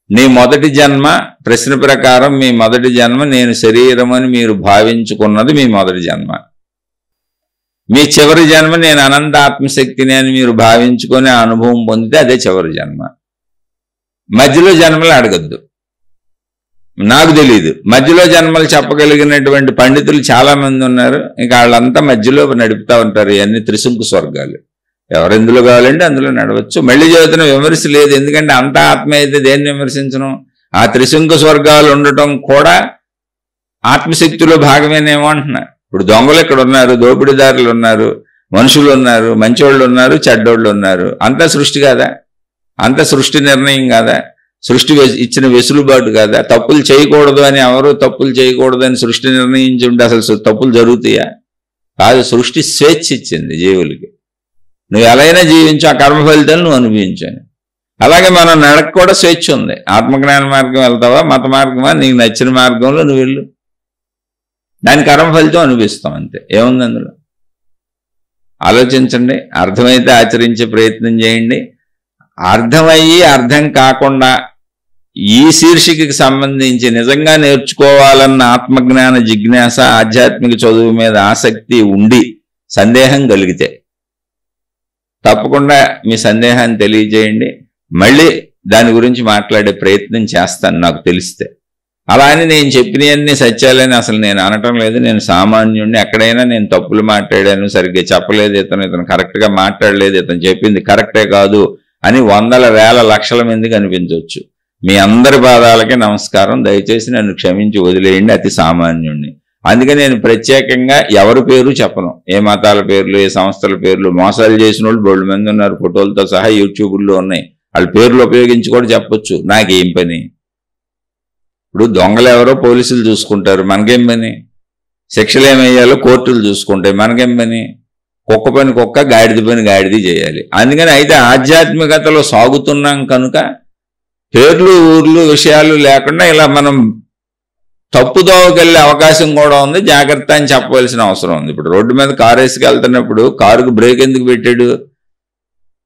నీ మొదటి జన్మ ప్రశ్న ప్రకారం మీ మొదటి జన్మ నేను శరీరం అని మీరు భావించుకున్నది మీ మొదటి జన్మ. మీ చివరి జన్మ నేను అనంత ఆత్మశక్తిని అని మీరు భావించుకొని అనుభవం పొందితే అదే చివరి జన్మ. మధ్యలో జన్మలు అడగద్దు, నాకు తెలియదు. మధ్యలో జన్మలు చెప్పగలిగినటువంటి పండితులు చాలా మంది ఉన్నారు. ఇంకా వాళ్ళంతా మధ్యలో నడుపుతా ఉంటారు. ఇవన్నీ త్రిశంకు స్వర్గాలు. ఎవరెందులో కావాలంటే అందులో నడవచ్చు. మళ్ళీ చదువుతున్న విమర్శ లేదు, ఎందుకంటే అంత ఆత్మ అయితే దేన్ని విమర్శించను? ఆ త్రిశంకు స్వర్గాలు ఉండటం కూడా ఆత్మశక్తిలో భాగమేనేమో అంటున్నారు. ఇప్పుడు దొంగలు ఇక్కడ ఉన్నారు, దోపిడీదారులు ఉన్నారు, మనుషులు ఉన్నారు, మంచోళ్ళు ఉన్నారు, చెడ్డోళ్ళు ఉన్నారు. అంతా సృష్టి కాదా? అంత సృష్టి నిర్ణయం కాదా? సృష్టి ఇచ్చిన వెసులుబాటు కాదా? తప్పులు చేయకూడదు అని ఎవరు తప్పులు చేయకూడదు అని సృష్టి నిర్ణయించి ఉంటే అసలు తప్పులు జరుగుతాయా? కాదు, సృష్టి స్వేచ్ఛ ఇచ్చింది జీవులకి. నువ్వు ఎలా అయినా జీవించు, ఆ కర్మ ఫలితాలు నువ్వు అనుభవించాను. అలాగే మనం నడక కూడా స్వేచ్ఛ ఉంది. ఆత్మజ్ఞాన మార్గం వెళ్తావా, మత మార్గమా, నీకు నచ్చిన మార్గంలో నువ్వు వెళ్ళు, దాని కర్మ ఫలితం అనుభవిస్తాం, అంతే. ఏముంది అందులో? ఆలోచించండి. అర్థమైతే ఆచరించే ప్రయత్నం చేయండి. అర్థమయ్యి అర్థం కాకుండా ఈ శీర్షికకి సంబంధించి నిజంగా నేర్చుకోవాలన్న ఆత్మజ్ఞాన జిజ్ఞాస, ఆధ్యాత్మిక చదువు మీద ఆసక్తి ఉండి సందేహం కలిగితే తప్పకుండా మీ సందేహాన్ని తెలియజేయండి. మళ్ళీ దాని గురించి మాట్లాడే ప్రయత్నం చేస్తాను నాకు తెలిస్తే. అలా అని నేను చెప్పినవన్నీ సత్యాలని అసలు నేను అనటం లేదు. నేను సామాన్యుడిని. ఎక్కడైనా నేను తప్పులు మాట్లాడాను, సరిగ్గా చెప్పలేదు, ఇతను కరెక్ట్గా మాట్లాడలేదు, ఇతను చెప్పింది కరెక్టే కాదు అని వందల వేల లక్షల మందికి అనిపించవచ్చు. మీ అందరి పాదాలకి నమస్కారం. దయచేసి నన్ను క్షమించి వదిలేయండి, అతి సామాన్యుడిని. అందుకే నేను ప్రత్యేకంగా ఎవరి పేరు చెప్పను. ఏ మతాల పేర్లు, ఏ సంస్థల పేర్లు. మోసాలు చేసిన వాళ్ళు బోల్డ్ మంది ఉన్నారు, ఫోటోలతో సహా యూట్యూబ్లో ఉన్నాయి. వాళ్ళ పేర్లు ఉపయోగించి కూడా చెప్పొచ్చు. నాకేం పని? ఇప్పుడు దొంగలు ఎవరో పోలీసులు చూసుకుంటారు, మనకేం పని? శిక్షలు ఏమయ్యాలో కోర్టులు చూసుకుంటాయి, మనకేం పని? కుక్క పని కుక్క, గాడిద పని గాడిది చేయాలి. అందుకని అయితే ఆధ్యాత్మికతలో సాగుతున్నాం కనుక పేర్లు, ఊర్లు, విషయాలు లేకుండా ఇలా మనం తప్పుదోవకెళ్ళే అవకాశం కూడా ఉంది. జాగ్రత్త అని చెప్పవలసిన అవసరం ఉంది. ఇప్పుడు రోడ్డు మీద కారు వేసుకెళ్తున్నప్పుడు కారుకు బ్రేక్ ఎందుకు పెట్టాడు?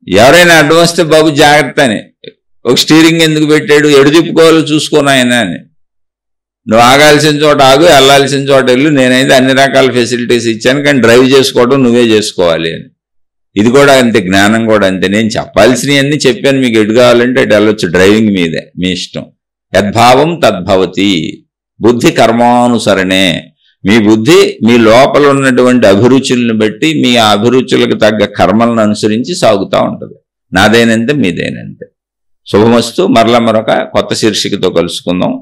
ఎవరైనా అడ్డం వస్తే బాబు జాగ్రత్త అని. ఒక స్టీరింగ్ ఎందుకు పెట్టాడు? ఎడు తిప్పుకోవాలో చూసుకోను ఆయన అని. నువ్వు ఆగాల్సిన చోట ఆగు, వెళ్ళాల్సిన చోట వెళ్ళు. నేనైతే అన్ని రకాల ఫెసిలిటీస్ ఇచ్చాను, కానీ డ్రైవ్ చేసుకోవడం నువ్వే చేసుకోవాలి అని. ఇది కూడా అంతే, జ్ఞానం కూడా అంతే. నేను చెప్పాల్సినవన్నీ చెప్పాను. మీకు ఎటు కావాలంటే అటు వెళ్ళొచ్చు, డ్రైవింగ్ మీదే, మీ ఇష్టం. యద్భావం తద్భవతి. బుద్ధి కర్మానుసరణే. మీ బుద్ధి మీ లోపల ఉన్నటువంటి అభిరుచులను బట్టి మీ ఆ అభిరుచులకు తగ్గ కర్మలను అనుసరించి సాగుతూ ఉంటుంది. నాదేనంతే, మీదేనంతే. శుభమస్తు. మరలా మరొక కొత్త శీర్షికతో కలుసుకుందాం.